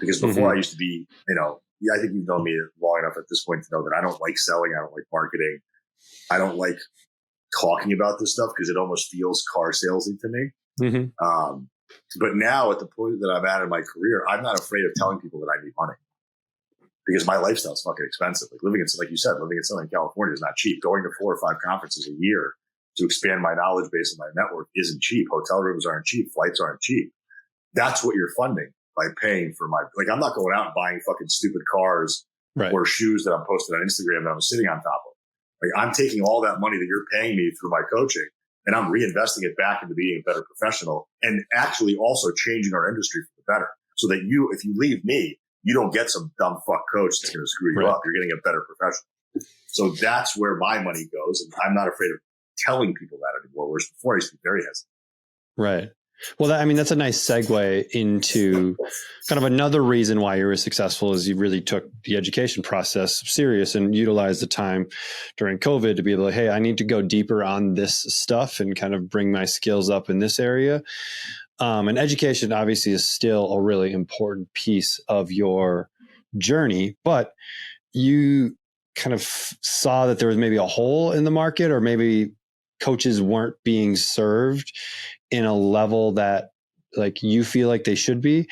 S3: Because before I used to be, I think you've known me long enough at this point to know that I don't like selling. I don't like marketing. I don't like talking about this stuff because it almost feels car salesy to me. Mm-hmm. But now at the point that I'm at in my career, I'm not afraid of telling people that I need money because my lifestyle is fucking expensive. Like like you said, living in Southern California is not cheap. Going to 4 or 5 conferences a year to expand my knowledge base and my network isn't cheap. Hotel rooms aren't cheap. Flights aren't cheap. That's what you're funding by paying for I'm not going out and buying fucking stupid cars or shoes that I'm posting on Instagram that I'm sitting on top of. Like I'm taking all that money that you're paying me through my coaching and I'm reinvesting it back into being a better professional and actually also changing our industry for the better. So that if you leave me, you don't get some dumb fuck coach that's going to screw you up. You're getting a better professional. So that's where my money goes. And I'm not afraid of telling people that anymore. Whereas before I used to be very hesitant.
S2: Right. Well, that's a nice segue into kind of another reason why you were successful is you really took the education process serious and utilized the time during COVID to be able to, hey, I need to go deeper on this stuff and kind of bring my skills up in this area. And education obviously is still a really important piece of your journey, but you kind of saw that there was maybe a hole in the market or maybe coaches weren't being served in a level that like you feel like they should be.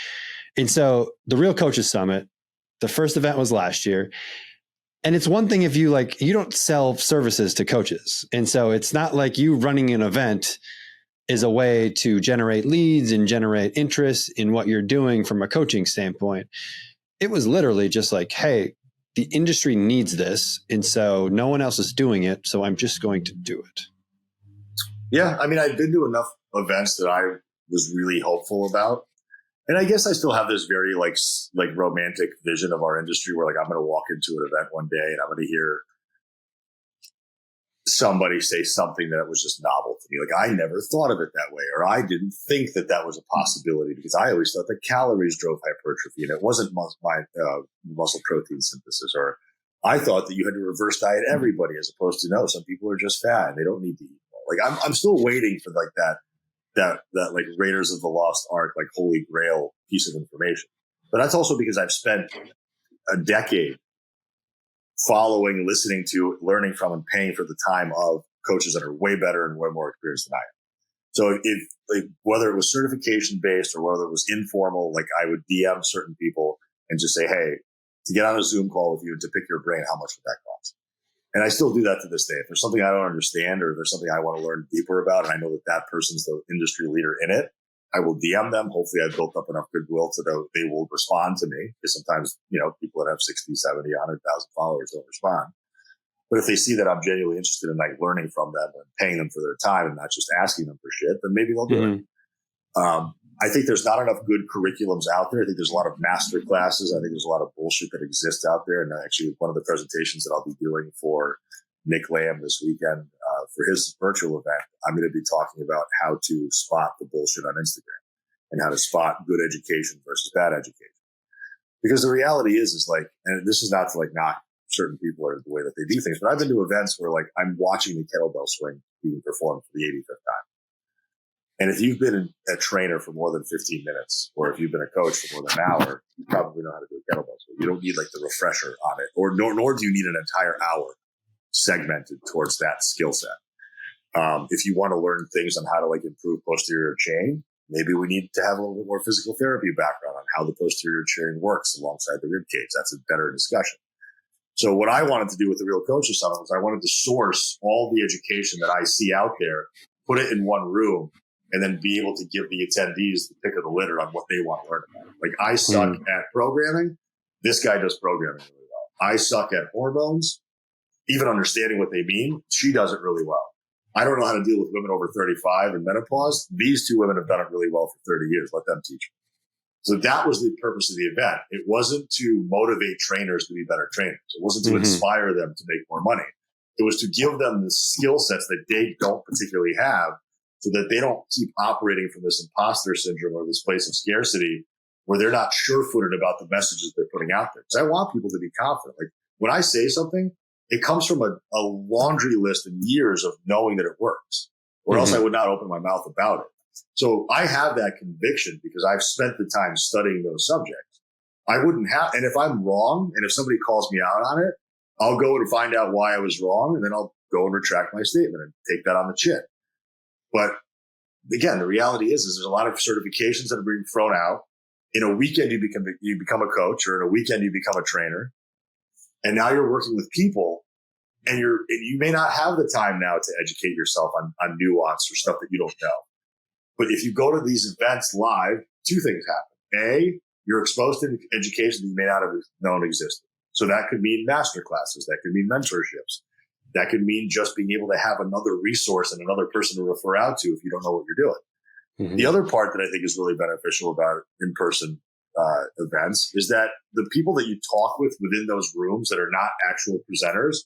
S2: And so the Real Coaches Summit, the first event was last year. And it's one thing if you don't sell services to coaches. And so it's not like you running an event is a way to generate leads and generate interest in what you're doing from a coaching standpoint. It was literally just like, hey, the industry needs this. And so no one else is doing it. So I'm just going to do it.
S3: Yeah. I've been to enough events that I was really hopeful about. And I guess I still have this very like romantic vision of our industry where I'm going to walk into an event one day and I'm going to hear somebody say something that was just novel to me. Like I never thought of it that way, or I didn't think that was a possibility because I always thought that calories drove hypertrophy and it wasn't muscle protein synthesis, or I thought that you had to reverse diet everybody as opposed to no, some people are just fat and they don't need to eat more. Like I'm still waiting for that like Raiders of the Lost Ark, like holy grail piece of information. But that's also because I've spent a decade following, listening to, learning from, and paying for the time of coaches that are way better and way more experienced than I am. So if whether it was certification based or whether it was informal, like I would DM certain people and just say, hey, to get on a Zoom call with you and to pick your brain, how much would that cost? And I still do that to this day. If there's something I don't understand or there's something I want to learn deeper about, and I know that person's the industry leader in it, I will DM them. Hopefully I've built up enough goodwill so that they will respond to me. Because sometimes, people that have 60, 70, 100,000 followers don't respond. But if they see that I'm genuinely interested in learning from them and paying them for their time and not just asking them for shit, then maybe they'll do it. I think there's not enough good curriculums out there. I think there's a lot of master classes. I think there's a lot of bullshit that exists out there. And actually one of the presentations that I'll be doing for Nick Lamb this weekend for his virtual event, I'm going to be talking about how to spot the bullshit on Instagram and how to spot good education versus bad education. Because the reality is and this is not to knock certain people are the way that they do things, but I've been to events where like I'm watching the kettlebell swing being performed for the 85th time. And if you've been a trainer for more than 15 minutes, or if you've been a coach for more than an hour, you probably know how to do a kettlebell swing. You don't need like the refresher on it, or nor do you need an entire hour segmented towards that skill set. If you want to learn things on how to like improve posterior chain, maybe we need to have a little bit more physical therapy background on how the posterior chain works alongside the rib cage. That's a better discussion. So what I wanted to do with the Real Coaches Summit was I wanted to source all the education that I see out there, put it in one room, and then be able to give the attendees the pick of the litter on what they want to learn about. Like I suck at programming. This guy does programming really well. I suck at hormones, even understanding what they mean. She does it really well. I don't know how to deal with women over 35 and menopause. These two women have done it really well for 30 years. Let them teach me. So that was the purpose of the event. It wasn't to motivate trainers to be better trainers. It wasn't to inspire them to make more money. It was to give them the skill sets that they don't particularly have, so that they don't keep operating from this imposter syndrome or this place of scarcity where they're not sure-footed about the messages they're putting out there. Because I want people to be confident. Like when I say something, it comes from a laundry list and years of knowing that it works, or else I would not open my mouth about it. So I have that conviction because I've spent the time studying those subjects. I wouldn't have, and if I'm wrong, and if somebody calls me out on it, I'll go and find out why I was wrong, and then I'll go and retract my statement and take that on the chin. But again, the reality is there's a lot of certifications that are being thrown out. In a weekend, you become a coach, or in a weekend, you become a trainer. And now you're working with people, and you may not have the time now to educate yourself on nuance or stuff that you don't know. But if you go to these events live, two things happen. A, you're exposed to education that you may not have known existed. So that could mean master classes. That could mean mentorships. That could mean just being able to have another resource and another person to refer out to if you don't know what you're doing. The other part that I think is really beneficial about in-person events is that the people that you talk with within those rooms that are not actual presenters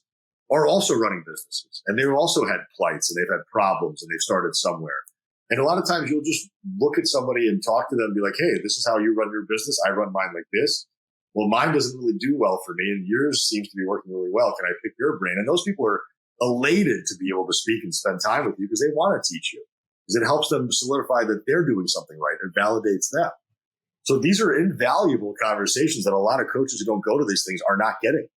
S3: are also running businesses. And they've also had plights, and they've had problems, and they've started somewhere. And a lot of times you'll just look at somebody and talk to them and be like, hey, this is how you run your business. I run mine like this. Well, mine doesn't really do well for me, and yours seems to be working really well. Can I pick your brain? And those people are elated to be able to speak and spend time with you because they want to teach you, because it helps them solidify that they're doing something right. It validates them. So these are invaluable conversations that a lot of coaches who don't go to these things are not getting.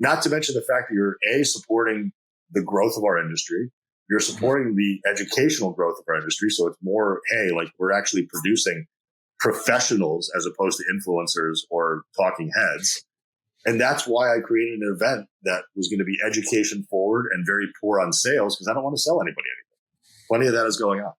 S3: Not to mention the fact that you're supporting the growth of our industry. You're supporting the educational growth of our industry. So it's more, hey, like we're actually producing professionals as opposed to influencers or talking heads. And that's why I created an event that was going to be education forward and very poor on sales, because I don't want to sell anybody anything. Plenty of that is going on.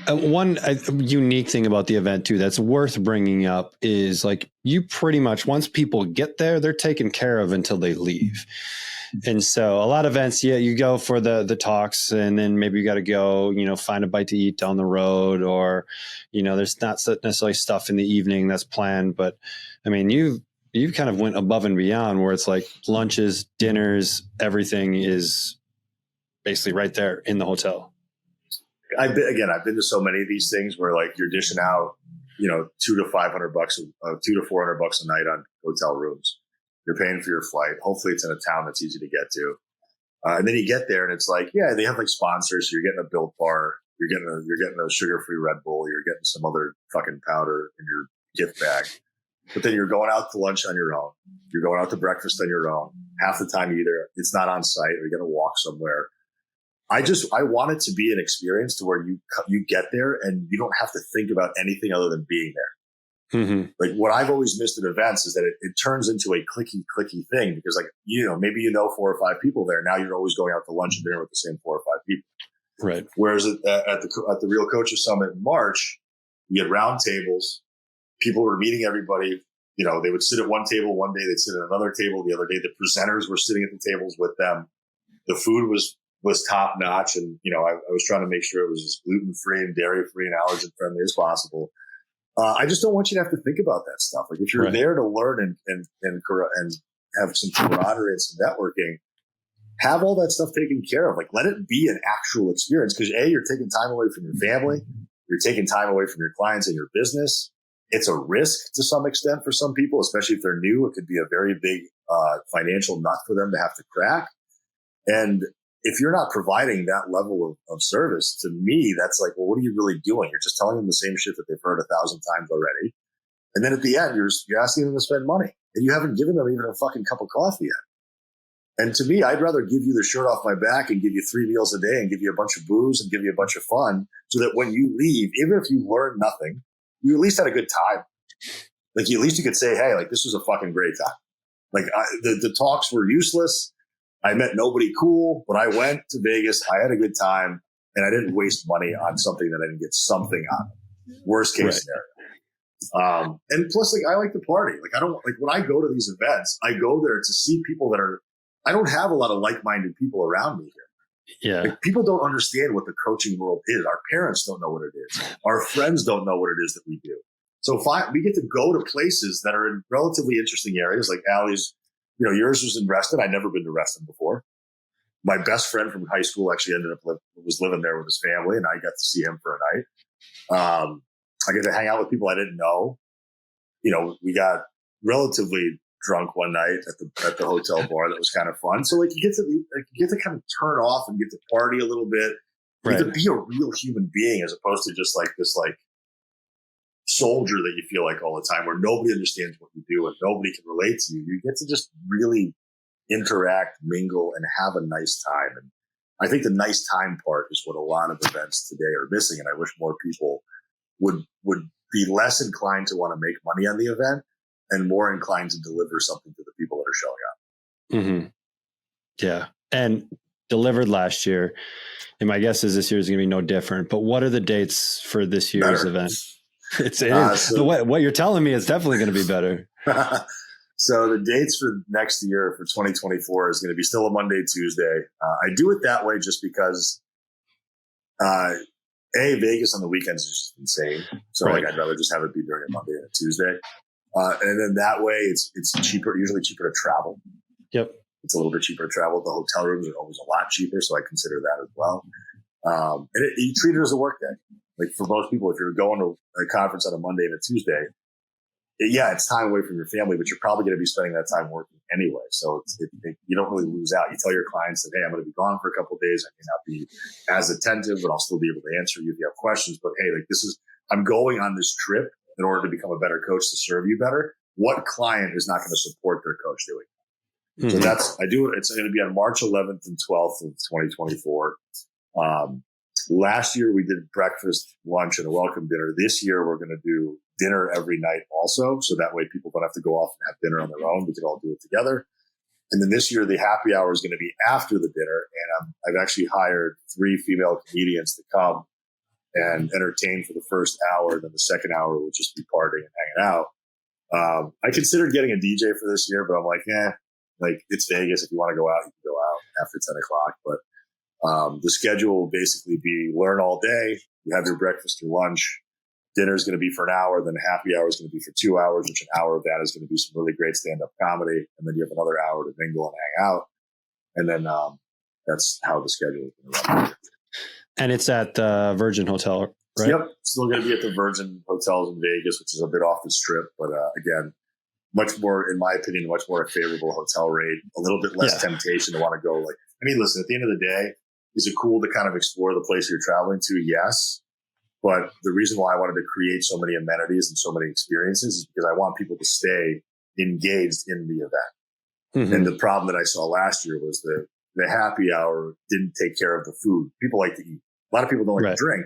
S2: One unique thing about the event too that's worth bringing up is like you pretty much, once people get there, they're taken care of until they leave. And so a lot of events, you go for the talks, and then maybe you got to go, find a bite to eat down the road, or, there's not necessarily stuff in the evening that's planned. But I mean, you've kind of went above and beyond, where it's like lunches, dinners, everything is basically right there in the hotel.
S3: I've been to so many of these things where like you're dishing out, $200 to $500, $200 to $400 a night on hotel rooms. You're paying for your flight. Hopefully it's in a town that's easy to get to. And then you get there and it's like, yeah, they have like sponsors. So you're getting a Built Bar. You're getting a sugar-free Red Bull. You're getting some other fucking powder in your gift bag. But then you're going out to lunch on your own. You're going out to breakfast on your own. Half the time either it's not on site, or you're going to walk somewhere. I want it to be an experience to where you get there and you don't have to think about anything other than being there. Like what I've always missed at events is that it turns into a clicky thing, because like, maybe 4 or 5 people there. Now you're always going out to lunch and dinner with the same 4 or 5 people.
S2: Right.
S3: Whereas at the Real Coaches Summit in March, you get round tables. People were meeting everybody. They would sit at one table one day, they'd sit at another table the other day. The presenters were sitting at the tables with them. The food was top notch. And, I was trying to make sure it was as gluten free and dairy free and allergen friendly as possible. I just don't want you to have to think about that stuff. Like if you're there to learn and have some camaraderie and some networking, have all that stuff taken care of. Like let it be an actual experience, because you're taking time away from your family. You're taking time away from your clients and your business. It's a risk to some extent for some people, especially if they're new. It could be a very big financial nut for them to have to crack. And if you're not providing that level of service, to me, that's like, well, what are you really doing? You're just telling them the same shit that they've heard 1,000 times already. And then at the end, you're asking them to spend money, and you haven't given them even a fucking cup of coffee yet. And to me, I'd rather give you the shirt off my back and give you 3 meals a day and give you a bunch of booze and give you a bunch of fun, so that when you leave, even if you learn nothing, you at least had a good time. Like, at least you could say, hey, like, this was a fucking great time. Like, the talks were useless. I met nobody cool, but I went to Vegas. I had a good time, and I didn't waste money on something that I didn't get something out of. Worst case scenario. And plus, like, I like to party. Like, I don't like when I go to these events, I go there to see people that are, I don't have a lot of like-minded people around me here.
S2: Yeah.
S3: Like, people don't understand what the coaching world is. Our parents don't know what it is. Our friends don't know what it is that we do. So we get to go to places that are in relatively interesting areas, like Allie's. You know, yours was in Reston. I'd never been to Reston before. My best friend from high school actually was living there with his family, and I got to see him for a night. I get to hang out with people I didn't know. You know, we got relatively drunk one night at the hotel bar. That was kind of fun. So, like, you get to kind of turn off and get to party a little bit. You get to be a real human being, as opposed to just like this like soldier that you feel like all the time, where nobody understands what you do and nobody can relate to you. You get to just really interact, mingle, and have a nice time. And I think the nice time part is what a lot of events today are missing. And I wish more people would be less inclined to want to make money on the event and more inclined to deliver something to the people that are showing up.
S2: Mm-hmm. Yeah. And delivered last year. And my guess is this year is going to be no different. But what are the dates for this year's event? What you're telling me is definitely going to be better.
S3: So the dates for next year for 2024 is going to be still a Monday, Tuesday. I do it that way just because, Vegas on the weekends is just insane. So like, I'd rather just have it be during a Monday and a Tuesday. And then that way it's cheaper, usually cheaper to travel.
S2: Yep.
S3: It's a little bit cheaper to travel. The hotel rooms are always a lot cheaper. So I consider that as well. And you treat it as a work day. Like, for most people, if you're going to a conference on a Monday and a Tuesday, it's time away from your family, but you're probably going to be spending that time working anyway. So you don't really lose out. You tell your clients that, hey, I'm going to be gone for a couple of days. I may not be as attentive, but I'll still be able to answer you if you have questions. But hey, like, I'm going on this trip in order to become a better coach to serve you better. What client is not going to support their coach doing that? Mm-hmm. So I do it. It's going to be on March 11th and 12th of 2024. Last year we did breakfast, lunch, and a welcome dinner. This year we're going to do dinner every night also. So that way people don't have to go off and have dinner on their own. We can all do it together. And then this year the happy hour is going to be after the dinner. And I've actually hired 3 female comedians to come and entertain for the first hour. Then the second hour will just be partying and hanging out. I considered getting a DJ for this year, but I'm like, like, it's Vegas. If you want to go out, you can go out after 10 o'clock. But the schedule will basically be learn all day. You have your breakfast, your lunch. Dinner is going to be for an hour. Then happy hour is going to be for 2 hours, which an hour of that is going to be some really great stand-up comedy. And then you have another hour to mingle and hang out. And then that's how the schedule is going to run.
S2: And it's at the Virgin Hotel, right?
S3: Yep. Still going to be at the Virgin Hotels in Vegas, which is a bit off the strip. But again, much more, in my opinion, much more a favorable hotel rate, a little bit less temptation to want to go. Like, I mean, listen, at the end of the day, is it cool to kind of explore the place you're traveling to? Yes. But the reason why I wanted to create so many amenities and so many experiences is because I want people to stay engaged in the event. Mm-hmm. And the problem that I saw last year was that the happy hour didn't take care of the food. People like to eat. A lot of people don't like to drink.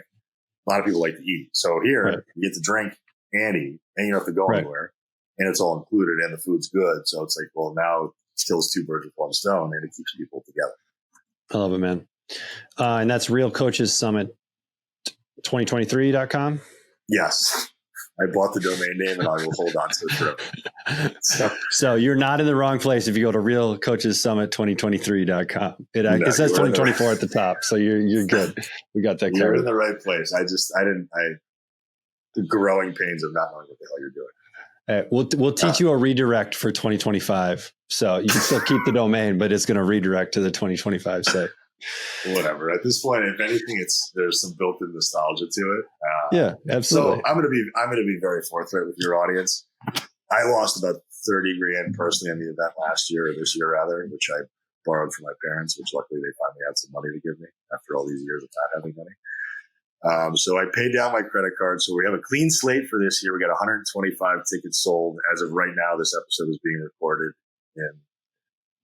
S3: A lot of people like to eat. So here you get to drink and eat, and you don't have to go anywhere. And it's all included, and the food's good. So it's like, well, now it kills 2 birds with 1 stone, and it keeps people together.
S2: I love it, man. And that's Real Coaches Summit 2023.com.
S3: Yes. I bought the domain name and I will hold on to it forever.
S2: So you're not in the wrong place if you go to realcoachessummit2023.com. It says 2024 at the top. So you're good. We got that covered.
S3: You're in the right place. The growing pains of not knowing what the hell you're doing.
S2: We'll teach you a redirect for 2025. So you can still keep the domain, but it's going to redirect to the 2025 site.
S3: whatever. At this point, if anything, there's some built-in nostalgia to it.
S2: Yeah, absolutely.
S3: So I'm gonna be very forthright with your audience. I lost about 30 grand personally on the event last year, or this year rather, which I borrowed from my parents, which luckily they finally had some money to give me after all these years of not having money. So I paid down my credit card. So we have a clean slate for this year. We got 125 tickets sold as of right now. This episode is being recorded in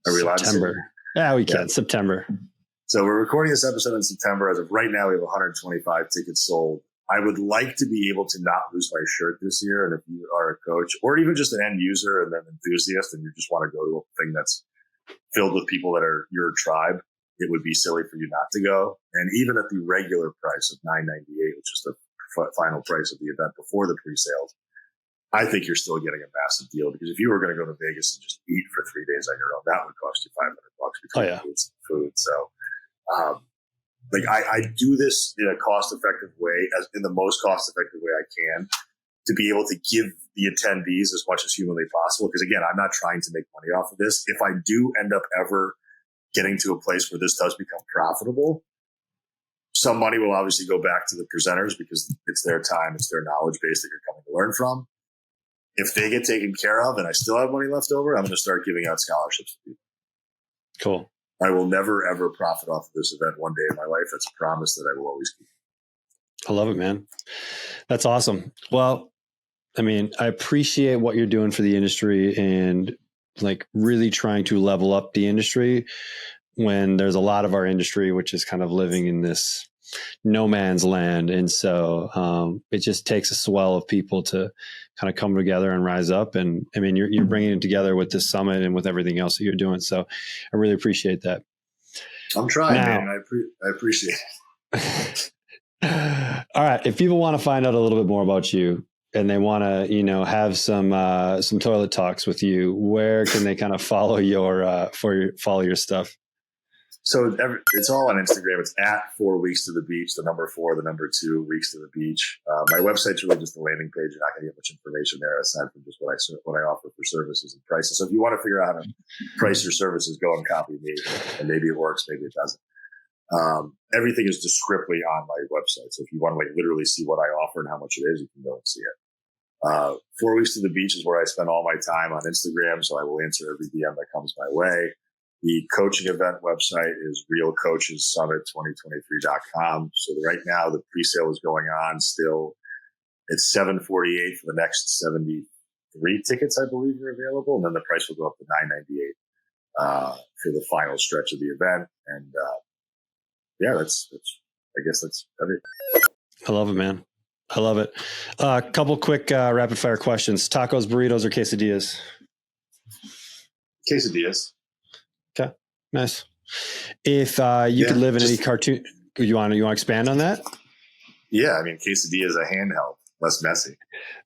S2: September. Yeah, we can. September.
S3: So we're recording this episode in September. As of right now, we have 125 tickets sold. I would like to be able to not lose my shirt this year. And if you are a coach or even just an end user and an enthusiast and you just want to go to a thing that's filled with people that are your tribe, it would be silly for you not to go. And even at the regular price of $9.98, which is the final price of the event before the pre-sales, I think you're still getting a massive deal, because if you were going to go to Vegas and just eat for 3 days on your own, that would cost you $500 between food. So, I do this in a cost-effective way, in the most cost-effective way I can, to be able to give the attendees as much as humanly possible. Because again, I'm not trying to make money off of this. If I do end up ever getting to a place where this does become profitable, some money will obviously go back to the presenters, because it's their time, it's their knowledge base that you're coming to learn from. If they get taken care of and I still have money left over, I'm going to start giving out scholarships to people.
S2: Cool.
S3: I will never, ever profit off of this event one day in my life. That's a promise that I will always keep.
S2: I love it, man. That's awesome. Well, I mean, I appreciate what you're doing for the industry and like really trying to level up the industry when there's a lot of our industry, which is kind of living in this no man's land. And so it just takes a swell of people to kind of come together and rise up. And I mean, you're bringing it together with this summit and with everything else that you're doing. So I really appreciate that.
S3: I'm trying, man. I appreciate it.
S2: All right. If people want to find out a little bit more about you and they want to, have some toilet talks with you, where can they kind of follow your stuff?
S3: So it's all on Instagram. It's at 4 Weeks to the Beach, the number 4, the number 2 Weeks to the Beach. My website's really just a landing page. You're not going to get much information there aside from just what I offer for services and prices. So if you want to figure out how to price your services, go and copy me, and maybe it works, maybe it doesn't. Everything is descriptively on my website. So if you want to literally see what I offer and how much it is, you can go and see it. 4 Weeks to the Beach is where I spend all my time on Instagram. So I will answer every DM that comes my way. The coaching event website is realcoachessummit2023.com. So right now the pre-sale is going on still. It's $748 for the next 73 tickets, I believe, are available. And then the price will go up to $998 for the final stretch of the event. And that's everything.
S2: I love it, man. I love it. A couple quick rapid fire questions. Tacos, burritos, or quesadillas?
S3: Quesadillas.
S2: Okay, nice. If you could live in any cartoon, you want to expand on that?
S3: Yeah, I mean, quesadilla is a handheld, less messy.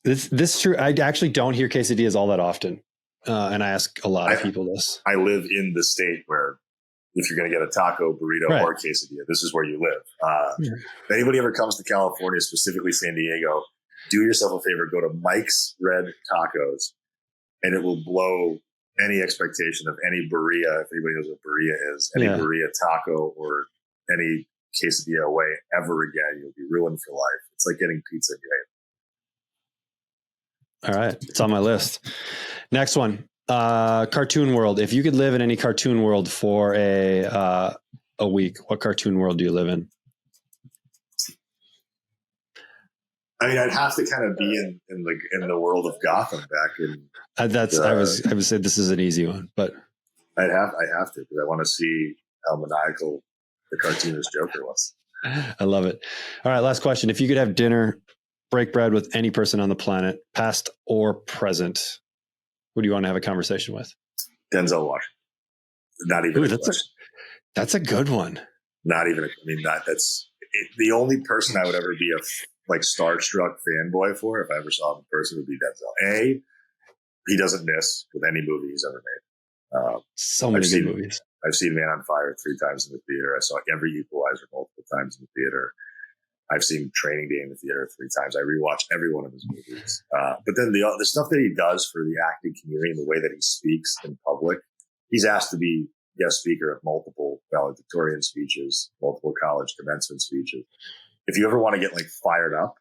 S2: This is true. I actually don't hear quesadillas all that often, and I ask a lot of people this.
S3: I live in the state where if you're going to get a taco, burrito, or quesadilla, this is where you live. If anybody ever comes to California, specifically San Diego, do yourself a favor, go to Mike's Red Tacos, and it will blow any expectation of any burrilla, if anybody knows what burrilla is, any burrilla taco or any quesadilla away ever again. You'll be ruined for life. It's like getting pizza in your
S2: All right. It's on my list. Next one. Cartoon world. If you could live in any cartoon world for a week, what cartoon world do you live in?
S3: I mean, I'd have to kind of be in the world of Gotham back in.
S2: I would say this is an easy one, but
S3: I have to, because I want to see how maniacal the cartoonist Joker was.
S2: I love it. All right, last question. If you could have dinner, break bread with any person on the planet, past or present, who do you want to have a conversation with?
S3: Denzel Washington. Not even.
S2: Ooh, that's a good one.
S3: Not even. That's the only person I would ever be starstruck fanboy for, if I ever saw him in person, would be Denzel. He doesn't miss with any movie he's ever made.
S2: So many good movies.
S3: I've seen Man on Fire 3 times in the theater. I saw every Equalizer multiple times in the theater. I've seen Training Day in the theater 3 times. I rewatched every one of his movies. But then the stuff that he does for the acting community and the way that he speaks in public, he's asked to be guest speaker at multiple valedictorian speeches, multiple college commencement speeches. If you ever want to get like fired up,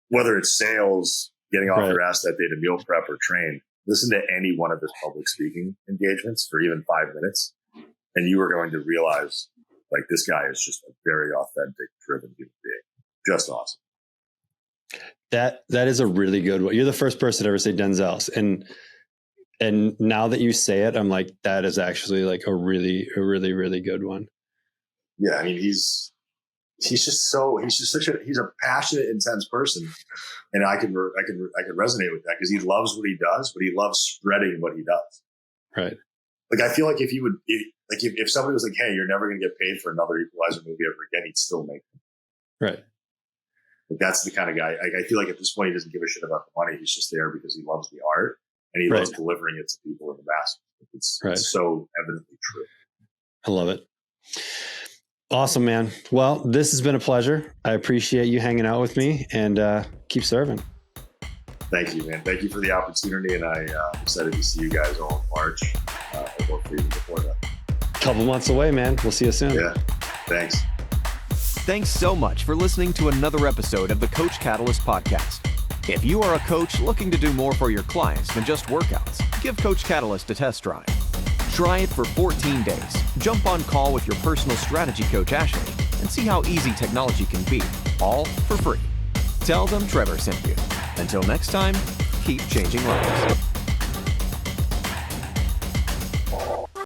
S3: whether it's sales, getting off your ass that day to meal prep or train, listen to any one of his public speaking engagements for even 5 minutes. And you are going to realize like this guy is just a very authentic, driven human being. Just awesome.
S2: That is a really good one. You're the first person to ever say Denzel's. And now that you say it, I'm like, that is actually like a really, really good one.
S3: Yeah. I mean, he's a passionate, intense person. And I can resonate with that because he loves what he does, but he loves spreading what he does.
S2: Right.
S3: Like, I feel like if somebody was like, hey, you're never going to get paid for another Equalizer movie ever again, he'd still make them.
S2: Right.
S3: Like, that's the kind of guy. I feel like at this point, he doesn't give a shit about the money. He's just there because he loves the art and he loves delivering it to people in the masses. It's so evidently true.
S2: I love it. Awesome, man. Well, this has been a pleasure. I appreciate you hanging out with me and keep serving.
S3: Thank you, man. Thank you for the opportunity. And I'm excited to see you guys all in March. Hopefully even before that.
S2: Couple months away, man. We'll see you soon.
S3: Yeah. Thanks.
S1: Thanks so much for listening to another episode of the Coach Catalyst podcast. If you are a coach looking to do more for your clients than just workouts, give Coach Catalyst a test drive. Try it for 14 days. Jump on call with your personal strategy coach, Ashley, and see how easy technology can be, all for free. Tell them Trevor sent you. Until next time, keep changing lives.